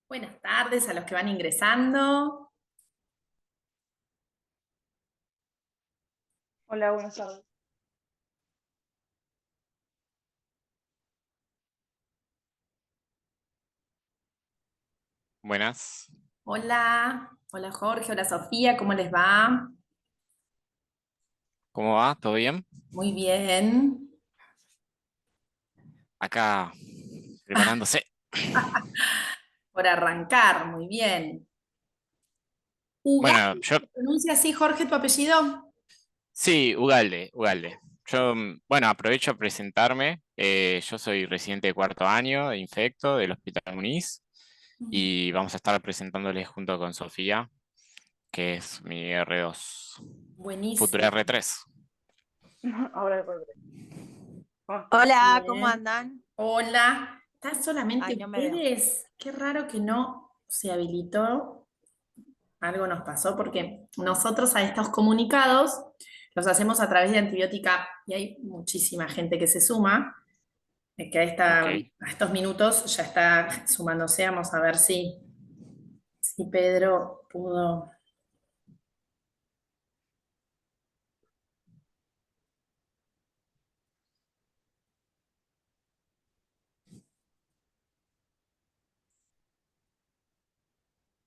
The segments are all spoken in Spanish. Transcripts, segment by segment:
Buenas tardes a los que van ingresando. Hola, buenas tardes. Buenas, Hola, hola Jorge, hola Sofía, ¿cómo les va? ¿cómo va? ¿Todo bien? Muy bien. Acá preparándose. Por arrancar, muy bien. Bueno, ¿Se pronuncia así, Jorge, tu apellido? sí, Ugalde. Bueno, aprovecho a presentarme. Yo soy residente de cuarto año de Infecto del Hospital Muniz y vamos a estar presentándoles junto con Sofía, que es mi R2, futura Buenísimo. R3. Ahora recuerdo. ¿Cómo estás? Hola, ¿cómo Bien. andan? Hola, ¿están solamente Ay, no me veo. ustedes? Qué raro que no se habilitó. Algo nos pasó porque nosotros a estos comunicados los hacemos a través de Antibiótica y hay muchísima gente que se suma, que Ok, a estos minutos ya está sumándose. Vamos a ver si Pedro pudo.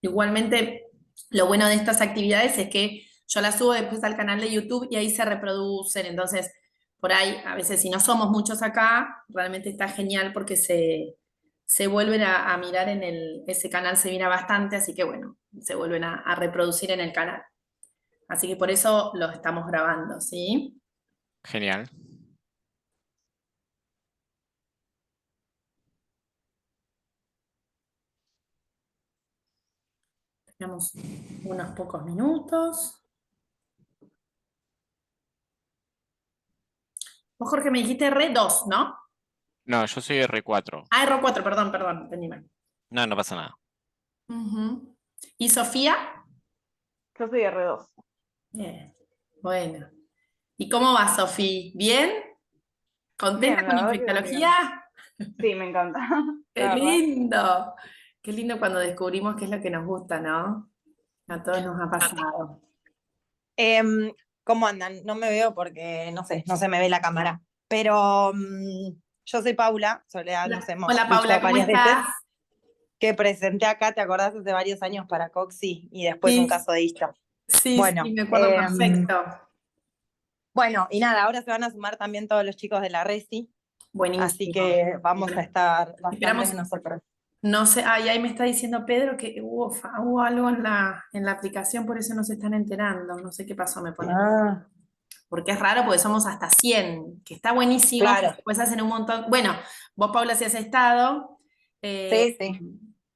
Igualmente, lo bueno de estas actividades es que yo las subo después al canal de YouTube y ahí se reproducen. Entonces, por ahí, a veces si no somos muchos acá, realmente está genial porque se vuelven a mirar ese canal se mira bastante, así que bueno, se vuelven a reproducir en el canal. Así que por eso lo estamos grabando, ¿sí? genial. Tenemos unos pocos minutos. Vos, Jorge, me dijiste R2, ¿no? No, yo soy R4. Ah, R4, perdón, entendí mal. No, no pasa nada. Ujú. ¿Y Sofía? Yo soy R2. Bien, bueno. ¿Y cómo va, Sofía? ¿Bien? ¿Contenta Bien, con la verdad que muy infectología? bien. Sí, me encanta, ¡Qué la verdad. lindo! Qué lindo cuando descubrimos qué es lo que nos gusta, ¿no? A todos nos ha pasado. Em, ¿Cómo andan? No me veo porque no sé, no se me ve la cámara. Pero yo soy Paula, Soledad, nos Hola, hemos hola, Paula, visto ¿cómo varias veces, estás? que presenté acá, ¿te acordás? Hace varios años para Coxi y después un Sí, caso de Ista. sí, Bueno, me acuerdo perfecto. bueno, y nada, ahora se van a sumar también todos los chicos de la Resi, así Buenísimo. que vamos a estar bastantes Esperamos, nosotros. no sé, ahí me está diciendo Pedro que hubo algo en la aplicación, por eso no se están enterando. No sé qué pasó, me pone. Ah, Porque es raro porque somos hasta 100 que está buenísimo, claro, después hacen un montón, bueno, vos Paula si has estado, eh, sí, sí,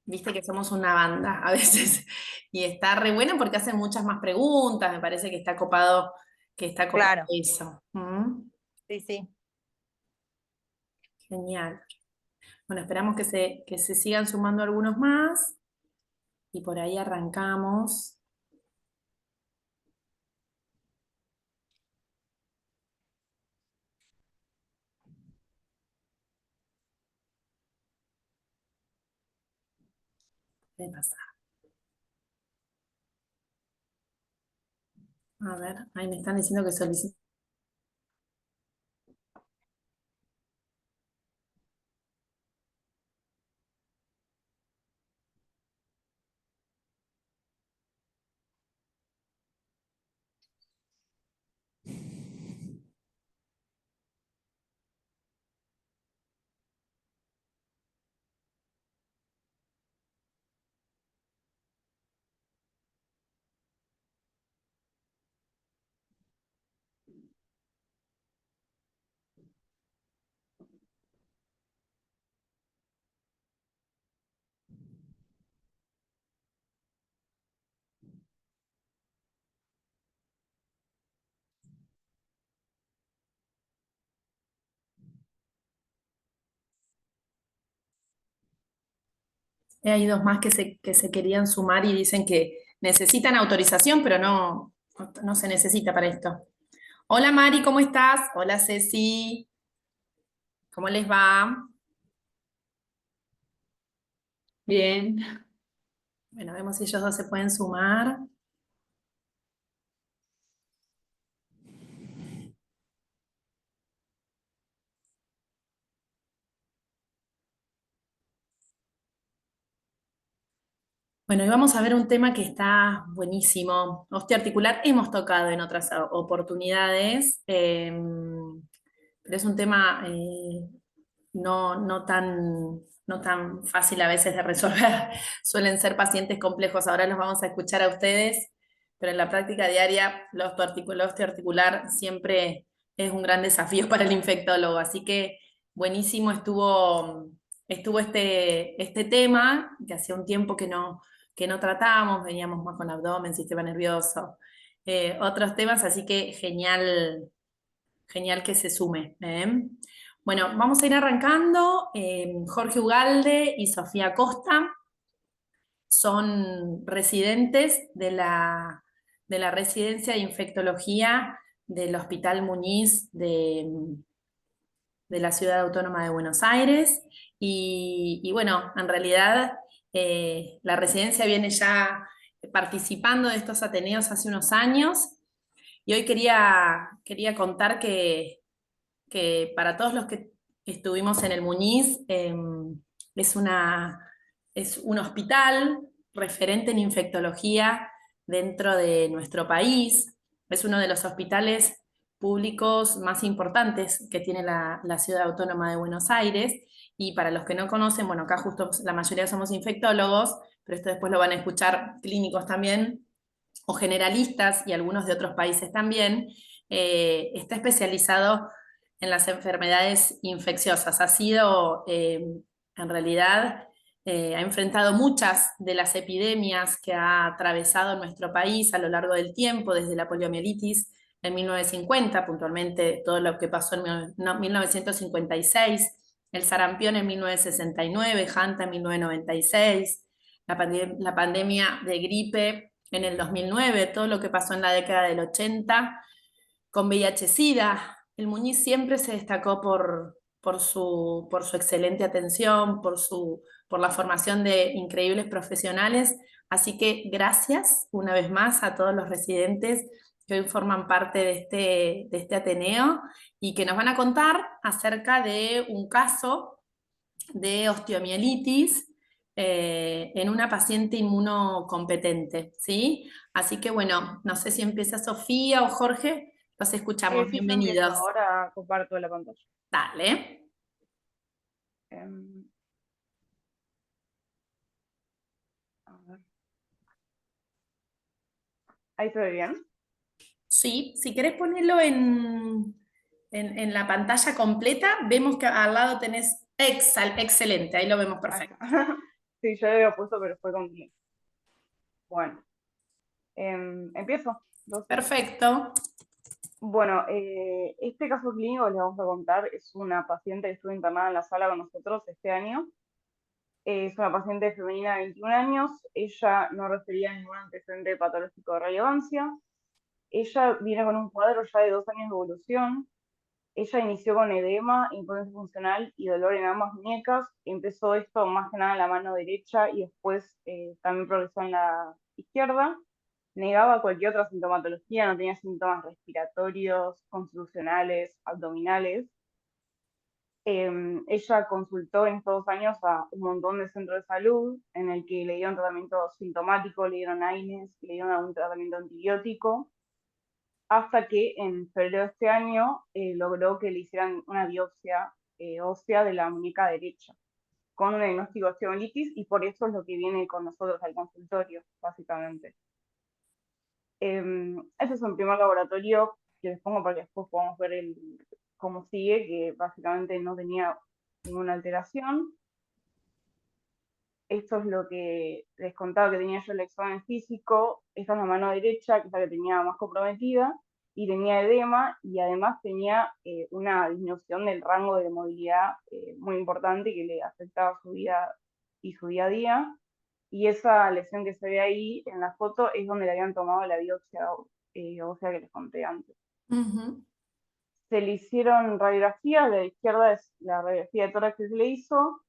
viste que somos una banda a veces, y está re bueno porque hacen muchas más preguntas, me parece que está copado claro, eso. ¿Mm? sí, sí. Genial. Bueno, esperamos que se sigan sumando algunos más, y por ahí arrancamos. Puede pasar. A ver, ahí me están diciendo que soliciten. Hay dos más que se querían sumar y dicen que necesitan autorización, pero no se necesita para esto. Hola Mari, ¿cómo estás? Hola Ceci, ¿cómo les va? Bien, Bueno, vemos si ellos dos se pueden sumar. Bueno, y vamos a ver un tema que está buenísimo. Osteoarticular hemos tocado en otras oportunidades, pero es un tema no tan fácil a veces de resolver. Suelen ser pacientes complejos. Ahora los vamos a escuchar a ustedes, pero en la práctica diaria lo osteoarticular siempre es un gran desafío para el infectólogo. Así que buenísimo estuvo este tema, que hacía un tiempo que no tratábamos, veníamos más con abdomen, sistema nervioso, otros temas, así que genial, genial que se sume. Bueno, vamos a ir arrancando. Jorge Ugalde y Sofía Costa son residentes de la residencia de infectología del Hospital Muñiz de la Ciudad Autónoma de Buenos Aires. Y bueno, en realidad la residencia viene ya participando de estos Ateneos hace unos años y hoy quería contar que para todos los que estuvimos en el Muñiz, es es un hospital referente en infectología dentro de nuestro país. Es uno de los hospitales públicos más importantes que tiene la Ciudad Autónoma de Buenos Aires. Y para los que no conocen, bueno, acá justo la mayoría somos infectólogos, pero esto después lo van a escuchar clínicos también, o generalistas y algunos de otros países también. Está especializado en las enfermedades infecciosas. Ha sido, en realidad, ha enfrentado muchas de las epidemias que ha atravesado nuestro país a lo largo del tiempo, desde la poliomielitis en 1950, puntualmente todo lo que pasó en 1956, el sarampión en 1969, Hanta en 1996, la pandemia de gripe en el 2009, todo lo que pasó en la década del 80 con VIH-Sida. El Muñiz siempre se destacó por su excelente atención, por la formación de increíbles profesionales. Así que gracias una vez más a todos los residentes que hoy forman parte de este Ateneo y que nos van a contar acerca de un caso de osteomielitis en una paciente inmunocompetente, ¿sí? Así que bueno, no sé si empieza Sofía o Jorge, los escuchamos, Sí, yo empiezo. bienvenidos. Ahora comparto la pantalla. Dale. Em, a ver. ¿Ahí se ve bien? Sí, si querés ponerlo en la pantalla completa, vemos que al lado tenés excelente, ahí lo vemos Ahí perfecto. está. Sí, yo lo había puesto, pero fue con tiempo. Bueno, empiezo. Entonces, Perfecto. bueno, este caso clínico que les vamos a contar es una paciente que estuvo internada en la sala con nosotros este año. Es una paciente femenina de 21 años. Ella no refería ningún antecedente patológico de relevancia. Ella viene con un cuadro ya de 2 años de evolución. Ella inició con edema, impotencia funcional y dolor en ambas muñecas. Empezó esto más que nada en la mano derecha y después también progresó en la izquierda. Negaba cualquier otra sintomatología, no tenía síntomas respiratorios, constitucionales, abdominales. Ella consultó en estos 2 años a un montón de centros de salud en el que le dieron tratamiento sintomático, le dieron AINES, le dieron un tratamiento antibiótico, hasta que en febrero de este año logró que le hicieran una biopsia ósea de la muñeca derecha, con un diagnóstico de osteomielitis, y por eso es lo que viene con nosotros al consultorio, básicamente. Este es un primer laboratorio que les pongo para que después podamos ver cómo sigue, que básicamente no tenía ninguna alteración. Esto es lo que les contaba que tenía yo el examen físico. Esta es la mano derecha, que es la que tenía más comprometida, y tenía edema, y además tenía una disminución del rango de movilidad muy importante que le afectaba su vida y su día a día. Y esa lesión que se ve ahí en la foto es donde le habían tomado la biopsia ósea que les conté antes. Se le hicieron radiografías, la izquierda es la radiografía de tórax que se le hizo,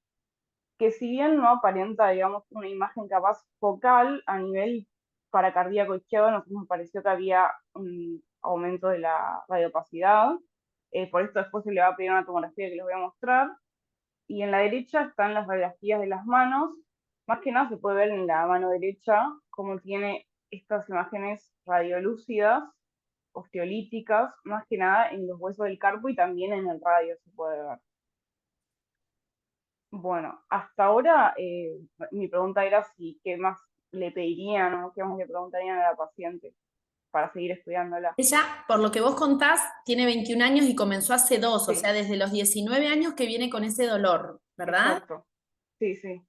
que si bien no aparenta, digamos, una imagen capaz focal a nivel paracardíaco izquierdo, nos pareció que había un aumento de la radiopacidad. Por esto después se le va a pedir una tomografía que les voy a mostrar. Y en la derecha están las radiografías de las manos. Más que nada se puede ver en la mano derecha cómo tiene estas imágenes radiolúcidas, osteolíticas, más que nada en los huesos del carpo y también en el radio se puede ver. Bueno, hasta ahora mi pregunta era si qué más le pedirían o qué más le preguntarían a la paciente para seguir estudiándola. Ella, por lo que vos contás, tiene 21 años y comenzó hace 2, o Sí, sea, desde los 19 años que viene con ese dolor, ¿verdad? exacto. Sí, sí.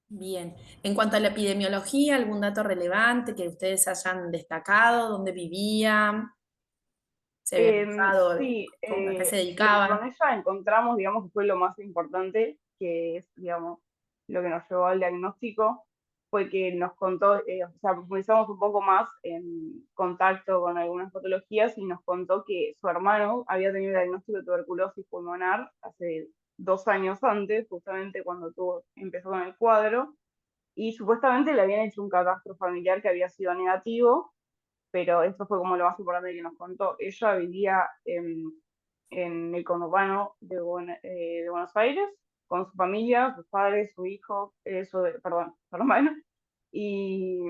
Bien. En cuanto a la epidemiología, ¿algún dato relevante que ustedes hayan destacado? ¿Dónde vivía? ¿Se había casado? Sí, ¿A qué se lo que con dedicaban? ella encontramos, digamos, que fue lo más importante, que es, digamos, lo que nos llevó al diagnóstico, fue que nos contó, o sea, profundizamos un poco más en contacto con algunas patologías y nos contó que su hermano había tenido el diagnóstico de tuberculosis pulmonar hace 2 años antes, justamente cuando empezó con el cuadro, y supuestamente le habían hecho un catastro familiar que había sido negativo, pero esto fue como lo más importante que nos contó. Ella vivía en el conurbano de Buenos Aires con su familia, sus padres, su hijo, perdón, su hermano, y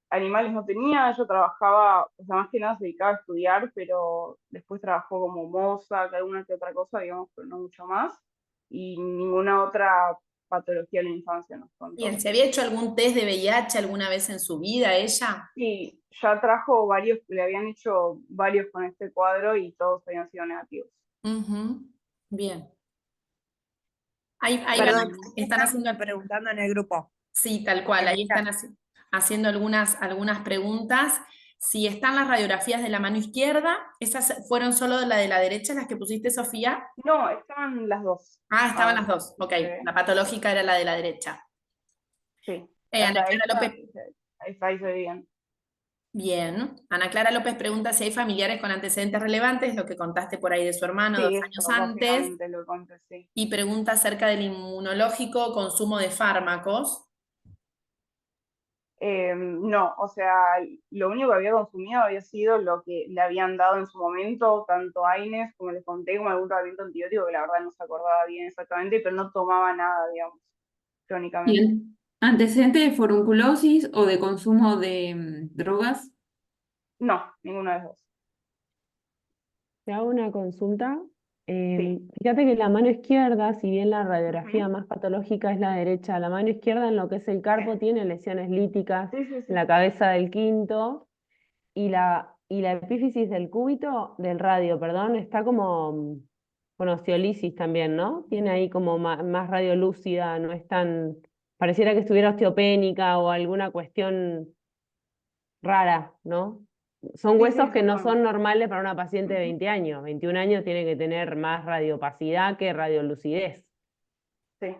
animales no tenía, ella trabajaba, o sea, más que nada se dedicaba a estudiar, pero después trabajó como moza, que alguna que otra cosa, digamos, pero no mucho más, y ninguna otra patología de la infancia nos contó. Bien, ¿se había hecho algún test de VIH alguna vez en su vida ella? Sí, ya trajo varios, le habían hecho varios con este cuadro y todos habían sido negativos. Ujú. Bien. Ahí Perdón, están haciendo, están preguntando en el grupo, sí, tal cual, en ahí el chat. están haciendo algunas preguntas. Si están las radiografías de la mano izquierda, ¿esas fueron solo de la derecha las que pusiste, Sofía? No, estaban las dos. Ah, estaban las Ahora, dos, ok. se ve. La patológica era la de la derecha. Sí, Ana hasta Clara esta, López, ahí se ve bien. bien. Ana Clara López pregunta si hay familiares con antecedentes relevantes, lo que contaste por ahí de su hermano Sí, 2 años esto antes, básicamente lo conté, sí. y pregunta acerca del inmunológico consumo de fármacos. No, o sea, lo único que había consumido había sido lo que le habían dado en su momento, tanto AINES, como les conté, como algún tratamiento antibiótico, que la verdad no se acordaba bien exactamente, pero no tomaba nada, digamos, ¿Y crónicamente. antecedente de forunculosis o de consumo de drogas? No, ninguna de las dos. Te hago una consulta. Sí. Fíjate que la mano izquierda, si bien la radiografía Ujú. más patológica es la derecha, la mano izquierda en lo que es el carpo tiene lesiones líticas Sí, sí, en sí. la cabeza del quinto y la epífisis del cúbito, del radio, perdón, está como con osteolisis también, ¿no? Tiene ahí como más radiolúcida, no es tan, pareciera que estuviera osteopénica o alguna cuestión rara, ¿no? Son Sí, sí, huesos que no exactamente. son normales para una paciente de Ujú. 20 años. 21 años tiene que tener más radiopacidad que radiolucidez. Sí.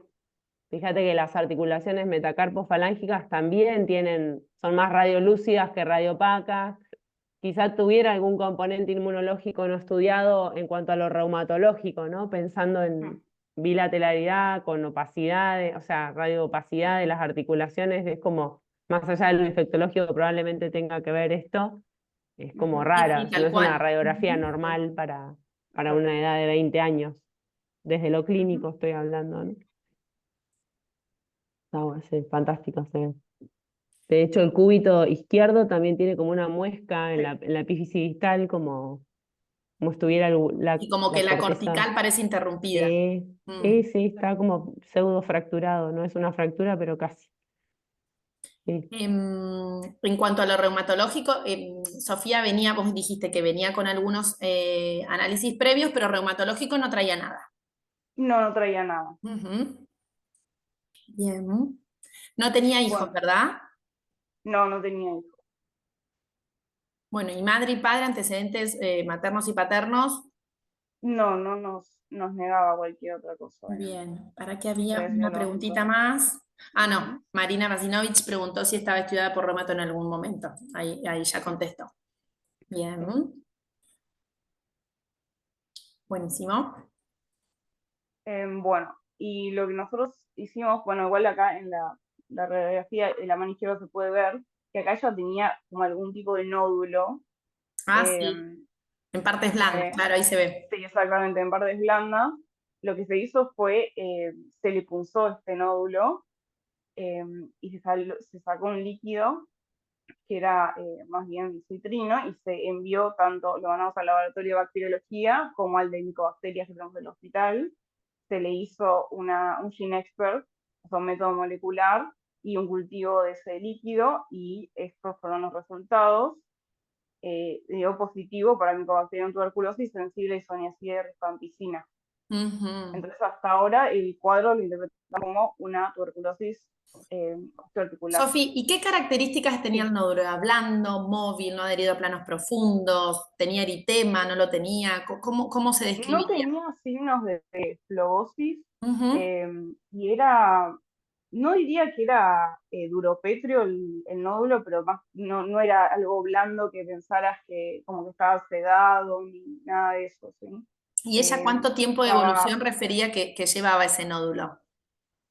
Fíjate que las articulaciones metacarpofalángicas también son más radiolúcidas que radiopacas. Quizá tuviera algún componente inmunológico no estudiado en cuanto a lo reumatológico, ¿no? Pensando Mm. en bilateralidad, con opacidad, o sea, radioopacidad de las articulaciones, es como, más allá de lo infectológico que probablemente tenga que ver esto, es como Ujú. Sí, rara, sí, o sea, no tal es una cual. radiografía Ujú. normal para Exacto. una edad de 20 años. Desde lo Ujú. clínico estoy hablando, ¿no? Ah, sí, fantástico. Sí. De hecho, el cúbito izquierdo también tiene como una muesca Sí. en la epífisis distal, como estuviera Y como que la la corteza. cortical parece interrumpida. Mm. Sí, está como pseudo fracturado, no es una fractura, pero casi. Sí. En cuanto a lo reumatológico, Sofía venía, vos dijiste que venía con algunos análisis previos, pero reumatológico no traía nada. No, no traía nada. Ujú. Bien. No tenía hijos, Bueno, ¿verdad? no, no tenía hijos. Bueno, y madre y padre, antecedentes maternos y paternos. No, no nos negaba cualquier otra cosa, digamos. Bien, para que había Había sido una lo preguntita único. más. Ah, Ujú. no, Marina Basinovich preguntó si estaba estudiada por reumato en algún momento. Ahí ya Sí, contestó. sí. Bien, buenísimo. Bueno, Y lo que nosotros hicimos, bueno, igual acá en la radiografía, en la mano izquierda se puede ver que acá ella tenía como algún tipo de nódulo. Ah, sí, em, en partes blandas, que claro, ahí se ve. sí, exactamente, en partes blandas. Lo que se hizo fue, se le punzó este nódulo y se sacó un líquido que era más bien citrino y se envió tanto, lo mandamos al laboratorio de bacteriología como al de micobacterias que tenemos del hospital. Se le hizo un gene expert, o sea, un método molecular y un cultivo de ese líquido y estos fueron los resultados. Dio positivo para Mycobacterium tuberculosis sensible a isoniazida de rifampicina. Ujú. Entonces, hasta ahora el cuadro lo interpretamos como una tuberculosis osteoarticular. Sofi, ¿y qué características tenía Sí. el nódulo? ¿Era blando, móvil, no adherido a planos profundos? ¿Tenía eritema, no lo tenía? ¿Cómo se No describiría? tenía signos de flobosis Ujú. y era, no diría que era duropétreo el nódulo, pero más, no era algo blando que pensaras que como que estaba sedado ni nada de eso, ¿sí? ¿Y ella cuánto tiempo de Estaba, evolución refería que llevaba ese nódulo?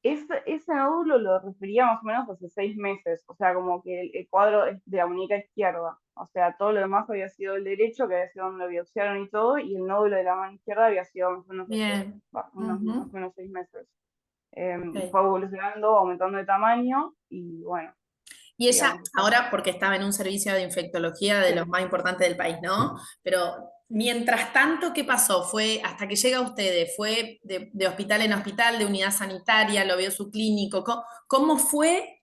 ese nódulo lo refería más o menos hace 6 meses, o sea, como que el cuadro es de la muñeca izquierda, o sea, todo lo demás había sido el derecho, que había sido donde lo biopsiaron y todo, y el nódulo de la mano izquierda había sido más o menos hace Bien. más Ujú. o menos 6 meses. Ok. Fue evolucionando, aumentando de tamaño, y bueno, Y ella, digamos, está. ahora porque estaba en un servicio de infectología de Sí. los más importantes del país, ¿no? Pero mientras tanto, ¿qué pasó? ¿Fue hasta que llega a ustedes? ¿Fue de hospital en hospital, de unidad sanitaria? ¿Lo vio su clínico? ¿Cómo fue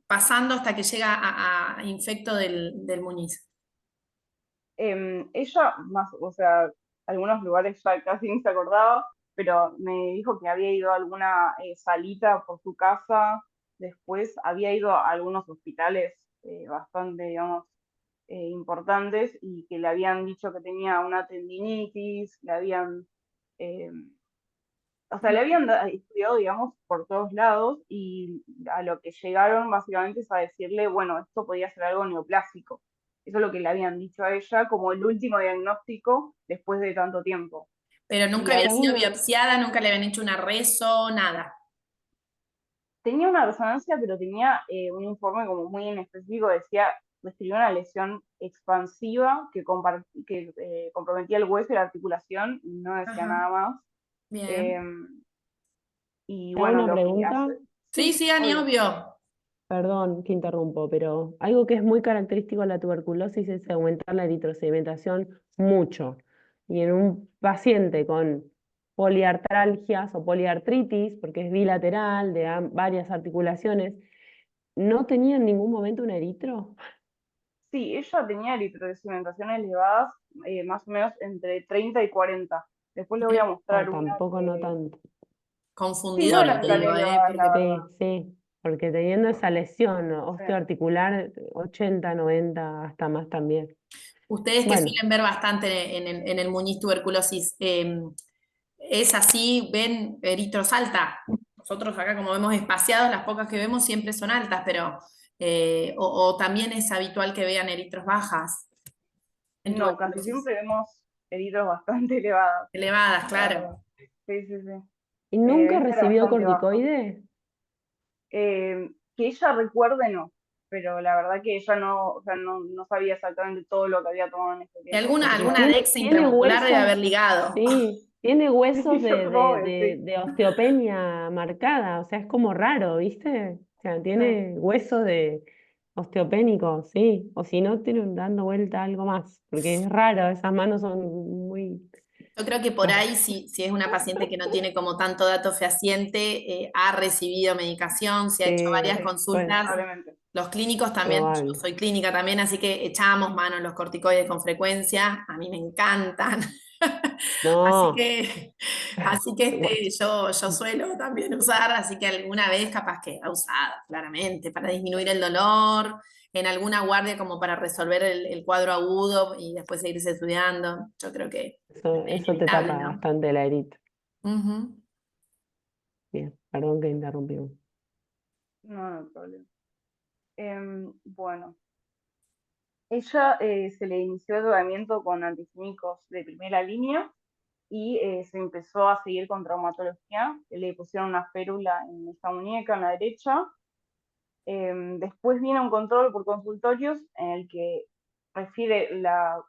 pasando hasta que llega a infecto del Muñiz? Ella, más, o sea, algunos lugares ya casi ni se acordaba, pero me dijo que había ido a alguna salita por su casa, después había ido a algunos hospitales bastante, digamos, importantes y que le habían dicho que tenía una tendinitis, le habían, eh, o sea, le habían estudiado, digamos, por todos lados y a lo que llegaron básicamente es a decirle, bueno, esto podía ser algo neoplásico. Eso es lo que le habían dicho a ella como el último diagnóstico después de tanto tiempo. Pero Y nunca ahí había Te hago sido una, biopsiada, nunca le habían hecho una rezo, nada. tenía una resonancia, pero tenía un informe como muy en específico, decía, describió una lesión expansiva que comprometía el hueso y la articulación y no decía Ajá, nada más. bien. Em, y te hago bueno, una lo que pregunta. hace, Sí, sí, sí, Ani, obvio. obvio. Perdón que interrumpo, pero algo que es muy característico de la tuberculosis es aumentar la eritrosedimentación mucho. Y en un paciente con poliartralgias o poliartritis, porque es bilateral, de varias articulaciones, ¿no tenía en ningún momento un eritro? Sí, ella tenía eritrosedimentaciones elevadas, más o menos entre 30 y 40. Después le voy a Ah, mostrar una tampoco, no que tanto. sí, no Confundidora, eran te tan digo, elevadas, la porque Sí, verdad. sí, porque teniendo esa lesión Sí. osteoarticular, 80, 90, hasta más también. ustedes que Bueno, suelen ver bastante en el Muñiz tuberculosis, ¿es así? ¿Ven eritros alta? Nosotros acá como vemos espaciados, las pocas que vemos siempre son altas, pero o también es habitual que vean eritros bajas en No, casi tuberculosis. siempre vemos eritros bastante elevados, Elevadas, la claro. verdad. Sí, sí, sí. ¿y nunca Esta era recibió bastante baja. corticoide? Que ella recuerde, no. Pero la verdad que ella no, o sea, no sabía exactamente todo lo que había tomado en ese Y tiempo. Porque alguna tiene, dexa tiene intramuscular debe haber huesos, ligado. sí, tiene Sí, huesos yo supongo que sí. de osteopenia marcada, o sea, es como raro, ¿viste? O sea, Sí. tiene huesos de osteopénicos, sí, o si no, tiene dando vuelta algo más, porque es raro, esas manos son muy... Yo creo que por ahí, si es una paciente que no tiene como tanto dato fehaciente, ha recibido medicación, se ha hecho Sí, varias pues, consultas. Probablemente. Los clínicos también, yo probable. soy clínica también, así que echamos mano en los corticoides con frecuencia. A mí me encantan. Así No, que, así que bueno, yo suelo también usar, así que alguna vez capaz que ha usado, claramente, para disminuir el dolor, en alguna guardia como para resolver el cuadro agudo y después seguirse estudiando. Yo creo que es eso te inevitable, tapa ¿no? bastante la herida. Ujú. Bien, perdón que interrumpimos. No, no hay problema. Bueno, ella se le inició el tratamiento con antihistamínicos de primera línea y se empezó a seguir con traumatología. Le pusieron una férula en esta muñeca, en la derecha. Después viene un control por consultorios en el que refiere la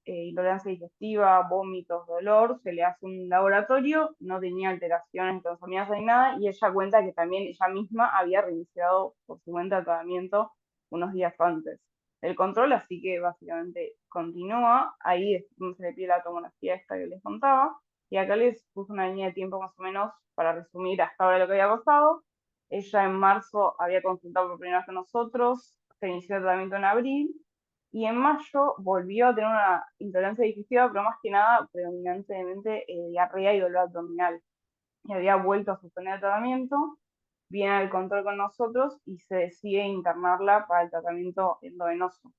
intolerancia digestiva, vómitos, dolor, se le hace un laboratorio, no tenía alteraciones transaminasas ni nada, y ella cuenta que también ella misma había reiniciado por su cuenta el tratamiento unos días antes del control, así que básicamente continúa. Ahí es donde se le pide la tomografía esta que les contaba, y acá les puse una línea de tiempo más o menos para resumir hasta ahora lo que había pasado. Ella en marzo había consultado por primera vez con nosotros, se inició el tratamiento en abril, y en mayo volvió a tener una intolerancia digestiva, pero más que nada, predominantemente, diarrea y dolor abdominal. Y había vuelto a suspender el tratamiento, viene al control con nosotros y se decide internarla para el tratamiento endovenoso.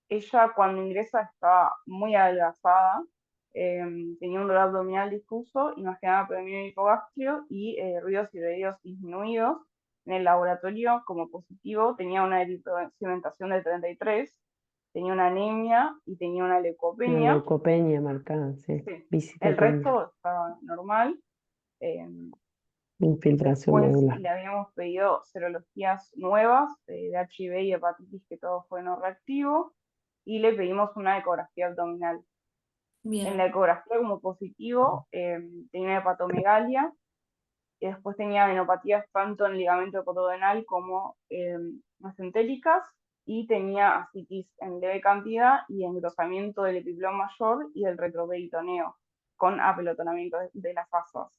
Ella cuando ingresa estaba muy adelgazada, tenía un dolor abdominal difuso y más que nada predominio hipogastrio y ruidos y ruidos disminuidos. En el laboratorio, como positivo, tenía una eritrocimentación de 33, tenía una anemia y tenía una Una leucopenia. leucopenia marcada, sí. Sí. El Visitopenia, resto estaba normal. infiltración Después medular. le habíamos pedido serologías nuevas de HIV y hepatitis, que todo fue no reactivo, y le pedimos una ecografía abdominal. En Bien. la ecografía como positivo tenía hepatomegalia, y después tenía venopatías tanto en el ligamento cotodenal como mesentéricas, y tenía ascitis en leve cantidad y engrosamiento del epiplón mayor y del retroperitoneo, con apelotonamiento de las asas.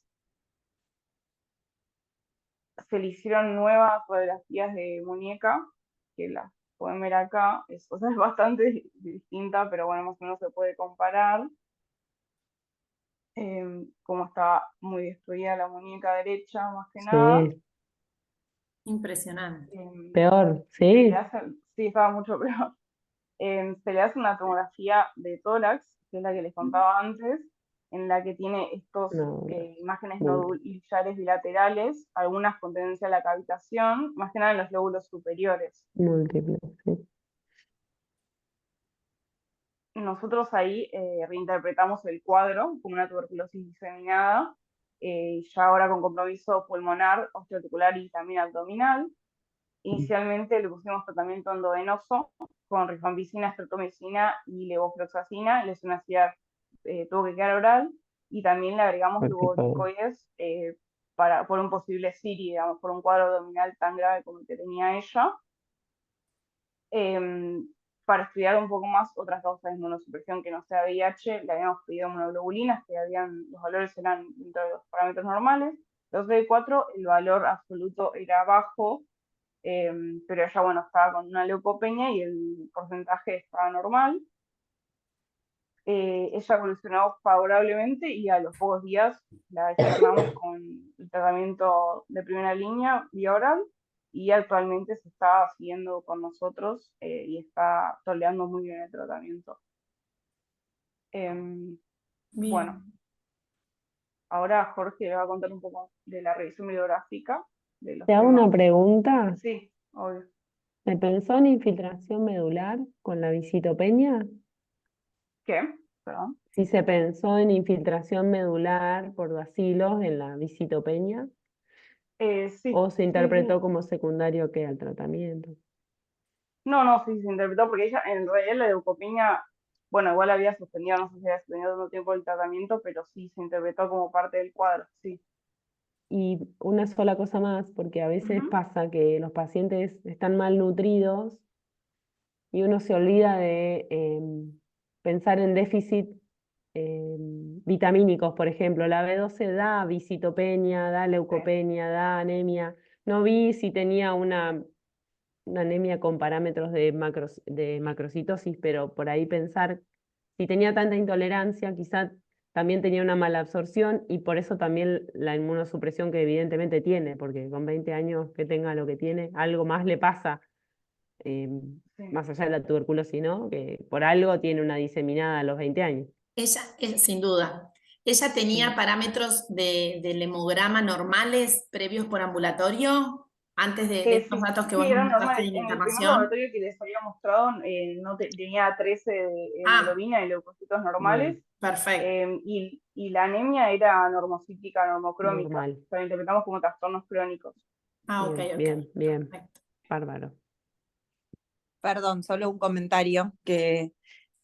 Se le hicieron nuevas radiografías de muñeca, que las pueden ver acá, o sea, es bastante distinta, pero bueno, más o menos se puede comparar. Como estaba muy destruida la muñeca derecha, más que nada. Sí, Impresionante. peor, Se le sí. hace, sí, estaba mucho peor. Se le hace una tomografía de tórax, que es la que les contaba antes, en la que tiene estos No, imágenes múltiple. nodulares bilaterales, algunas con tendencia a la cavitación, más que nada en los lóbulos superiores. Múltiple, sí. Nosotros ahí reinterpretamos el cuadro como una tuberculosis diseminada, ya ahora con compromiso pulmonar, osteoarticular y también abdominal. Inicialmente le pusimos tratamiento endovenoso con rifampicina, streptomicina y levofloxacina, la isoniazida tuvo que quedar oral, y también le agregamos Corticoide. glucocorticoides por un posible SIRI, digamos, por un cuadro abdominal tan grave como el que tenía ella. Para estudiar un poco más otras causas de inmunosupresión que no sea VIH, le habíamos pedido monoglobulinas, que los valores eran dentro de los parámetros normales. Los CD4, el valor absoluto era bajo, pero ella, bueno, estaba con una leucopenia y el porcentaje estaba normal. Ella evolucionó favorablemente y a los pocos días la externamos con el tratamiento de primera línea vía oral, y actualmente se está siguiendo con nosotros y está tolerando muy bien el tratamiento. Bien. Bueno, ahora Jorge le va a contar un poco de la revisión bibliográfica de los Te hago temas. una pregunta. Sí, obvio. ¿Se pensó en infiltración medular con la visitopenia? ¿Qué? Perdón. Si se pensó en infiltración medular por bacilos en la visitopenia, Sí, o se sí, interpretó sí. como secundario que al tratamiento. No, sí, se interpretó porque ella, en realidad la leucopenia, bueno, igual había suspendido, no sé si había suspendido tanto tiempo el tratamiento, pero sí se interpretó como parte del cuadro, sí. Y una sola cosa más, porque a veces Ujú. pasa que los pacientes están malnutridos y uno se olvida de pensar en déficit vitamínicos, por ejemplo. La B12 da visitopenia, da Sí. leucopenia, da anemia. No vi si tenía una anemia con parámetros de macrocitosis, pero por ahí pensar, si tenía tanta intolerancia, quizá también tenía una mala absorción, y por eso también la inmunosupresión que evidentemente tiene, porque con 20 años que tenga lo que tiene, algo más le pasa, eh, Sí. más allá de la tuberculosis, ¿no? Que por algo tiene una diseminada a los 20 años. Ella, sin duda, ella tenía parámetros del hemograma normales previos por ambulatorio antes de estos Sí, datos que sí, vos nos eran mostraste normales. de la En el primer internación. laboratorio que les había mostrado, no tenía 13 de Ah, hemoglobina y leucocitos normales, Bien, perfecto. y la anemia era normocítica, normocrómica. normal. O sea, la interpretamos como trastornos crónicos. Ah, ok, Bien, ok. bien, bien. Perfecto. Bárbaro. Perdón, solo un comentario,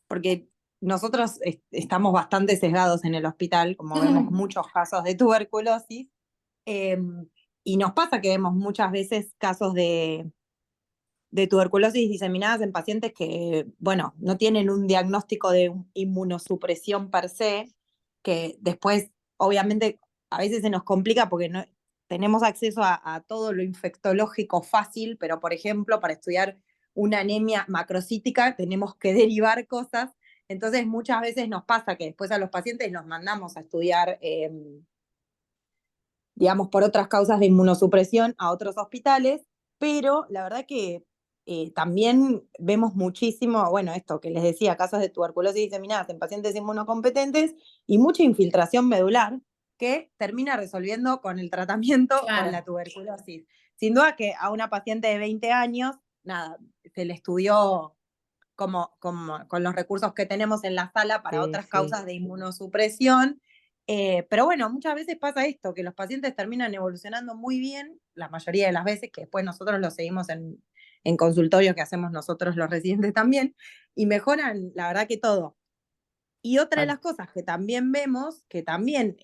porque nosotros estamos bastante sesgados en el hospital, como vemos muchos casos de tuberculosis, y nos pasa que vemos muchas veces casos de tuberculosis diseminadas en pacientes que, bueno, no tienen un diagnóstico de inmunosupresión per se, que después, obviamente, a veces se nos complica porque no tenemos acceso a todo lo infectológico fácil, pero, por ejemplo, para estudiar una anemia macrocítica tenemos que derivar cosas. Entonces, muchas veces nos pasa que después a los pacientes los mandamos a estudiar, digamos, por otras causas de inmunosupresión a otros hospitales, pero la verdad que también vemos muchísimo, bueno, esto que les decía, casos de tuberculosis diseminadas en pacientes inmunocompetentes y mucha infiltración medular que termina resolviendo con el tratamiento con la Claro, tuberculosis. Sin duda que a una paciente de 20 años, nada, se le estudió con los recursos que tenemos en la sala para Sí, otras sí. causas de inmunosupresión. Pero bueno, muchas veces pasa esto, que los pacientes terminan evolucionando muy bien, la mayoría de las veces, que después nosotros los seguimos en consultorios que hacemos nosotros los residentes también, y mejoran, la verdad que todo. Y otra de Ah, las cosas que también vemos, que también,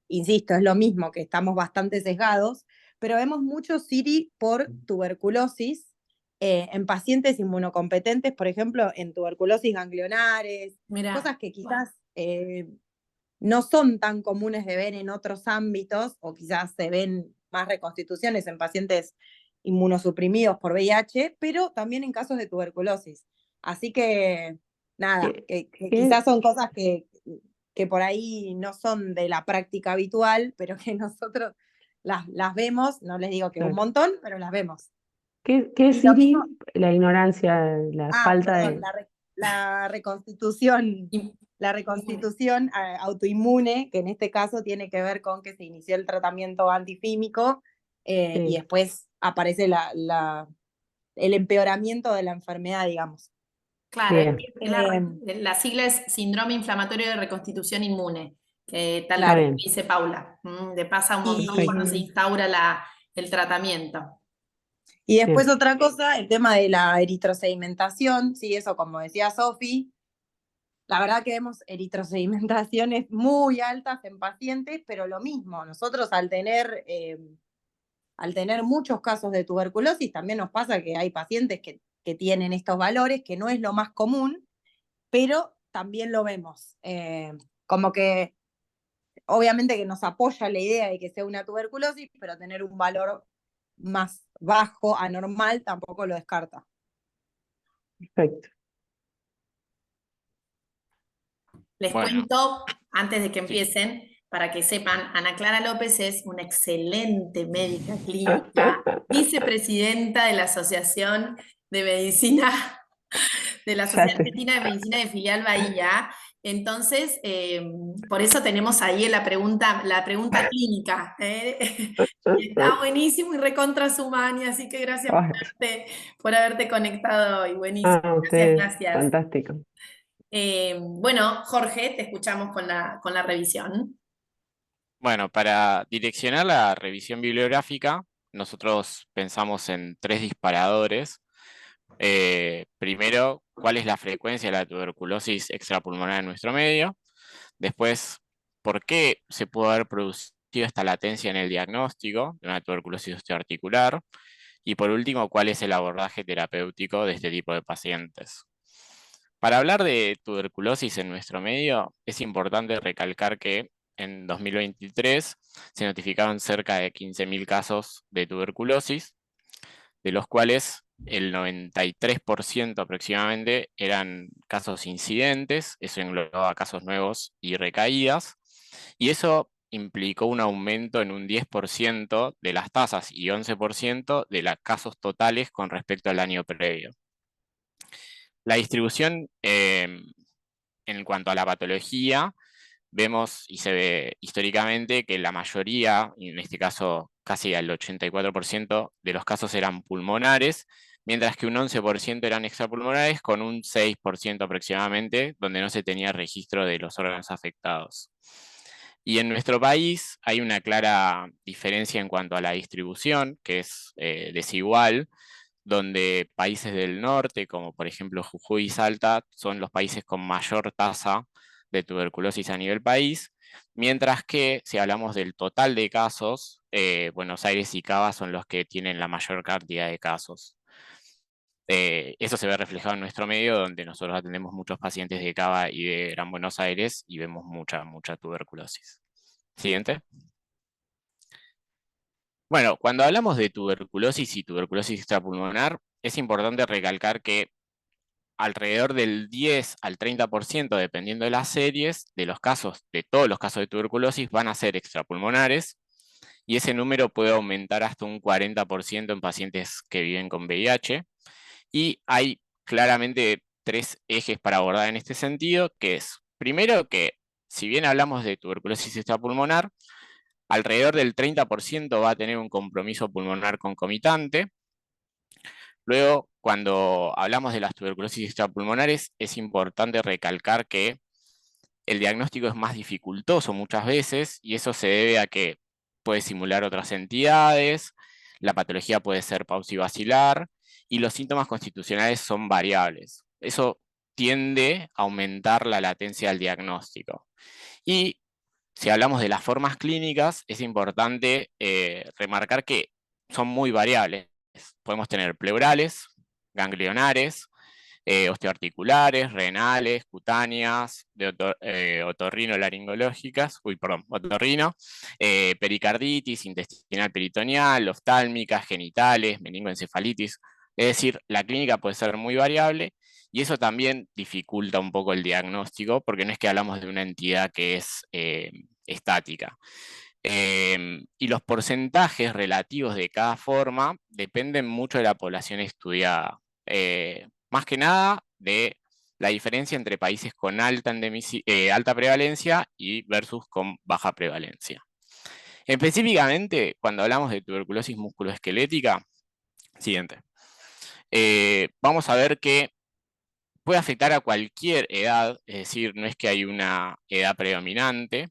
insisto, es lo mismo, que estamos bastante sesgados, pero vemos mucho CIRI por tuberculosis en pacientes inmunocompetentes, por ejemplo, en tuberculosis ganglionares, mira. cosas que quizás no son tan comunes de ver en otros ámbitos, o quizás se ven más reconstituciones en pacientes inmunosuprimidos por VIH, pero también en casos de tuberculosis. Así que, nada, ¿qué- que qué- quizás son cosas que por ahí no son de la práctica habitual, pero que nosotros las vemos, no les digo que un claro. montón, pero las vemos. ¿Qué es Y lo mismo, Siri? La ignorancia, la falta perdón, de... la reconstitución, Y- autoinmune, que en este caso tiene que ver con que se inició el tratamiento antifímico y Sí, después aparece el empeoramiento de la enfermedad, digamos. claro, bien, es la, Eh, la sigla es Síndrome Inflamatorio de Reconstitución Inmune, que tal está cual claro. bien, dice Paula. Le pasa un montón Y, cuando se perfecto. instaura el tratamiento. y después Bien, otra cosa, el tema de la eritrosedimentación, sí, eso como decía Sofi, la verdad que vemos eritrosedimentaciones muy altas en pacientes, pero lo mismo, nosotros al tener muchos casos de tuberculosis, también nos pasa que hay pacientes que tienen estos valores, que no es lo más común, pero también lo vemos. Como que obviamente que nos apoya la idea de que sea una tuberculosis, pero tener un valor más bajo, anormal, tampoco lo descarta. perfecto. Les Bueno, cuento, antes de que sí. empiecen, para que sepan, Ana Clara López es una excelente médica clínica, vicepresidenta de la Asociación de Medicina, de la Ya Sociedad te... Argentina de Medicina de Filial Bahía. Entonces, por eso tenemos ahí la pregunta clínica. Y está buenísimo y recontra Sumani, así que gracias Ay, por haberte conectado hoy. Buenísimo. Gracias, ustedes, gracias. fantástico. Bueno, Jorge, te escuchamos con la revisión. Bueno, para direccionar la revisión bibliográfica, nosotros pensamos en tres disparadores. Primero, cuál es la frecuencia de la tuberculosis extrapulmonar en nuestro medio. Después, por qué se pudo haber producido esta latencia en el diagnóstico de una tuberculosis osteoarticular. Y por último, cuál es el abordaje terapéutico de este tipo de pacientes. Para hablar de tuberculosis en nuestro medio, es importante recalcar que en 2023 se notificaron cerca de 15.000 casos de tuberculosis, de los cuales el 93% aproximadamente eran casos incidentes, eso englobaba casos nuevos y recaídas, y eso implicó un aumento en un 10% de las tasas y 11% de los casos totales con respecto al año previo. La distribución en cuanto a la patología vemos y se ve históricamente que la mayoría, y en este caso casi al 84% de los casos eran pulmonares, mientras que un 11% eran extrapulmonares, con un 6% aproximadamente, donde no se tenía registro de los órganos afectados. Y en nuestro país hay una clara diferencia en cuanto a la distribución, que es desigual, donde países del norte, como por ejemplo Jujuy y Salta, son los países con mayor tasa de tuberculosis a nivel país, mientras que si hablamos del total de casos, Buenos Aires y Cava son los que tienen la mayor cantidad de casos. Eso se ve reflejado en nuestro medio, donde nosotros atendemos muchos pacientes de Cava y de Gran Buenos Aires y vemos mucha tuberculosis. Siguiente. Bueno, cuando hablamos de tuberculosis y tuberculosis extrapulmonar, es importante recalcar que alrededor del 10 al 30%, dependiendo de las series, de los casos, de todos los casos de tuberculosis, van a ser extrapulmonares, y ese número puede aumentar hasta un 40% en pacientes que viven con VIH. Y hay claramente 3 ejes para abordar en este sentido, que es, primero, que si bien hablamos de tuberculosis extrapulmonar, alrededor del 30% va a tener un compromiso pulmonar concomitante. Luego, cuando hablamos de las tuberculosis extrapulmonares, es importante recalcar que el diagnóstico es más dificultoso muchas veces, y eso se debe a que puede simular otras entidades, la patología puede ser pausivacilar, y los síntomas constitucionales son variables. Eso tiende a aumentar la latencia del diagnóstico. Y si hablamos de las formas clínicas, es importante remarcar que son muy variables. Podemos tener pleurales, ganglionares, osteoarticulares, renales, cutáneas, otorrinolaringológicas, otorrino, pericarditis, intestinal peritoneal, oftálmicas, genitales, meningoencefalitis. Es decir, la clínica puede ser muy variable, y eso también dificulta un poco el diagnóstico, porque no es que hablamos de una entidad que es estática. Y los porcentajes relativos de cada forma dependen mucho de la población estudiada. Más que nada de la diferencia entre países con alta prevalencia y versus con baja prevalencia. Específicamente, cuando hablamos de tuberculosis musculoesquelética, siguiente, vamos a ver que puede afectar a cualquier edad, es decir, no es que hay una edad predominante.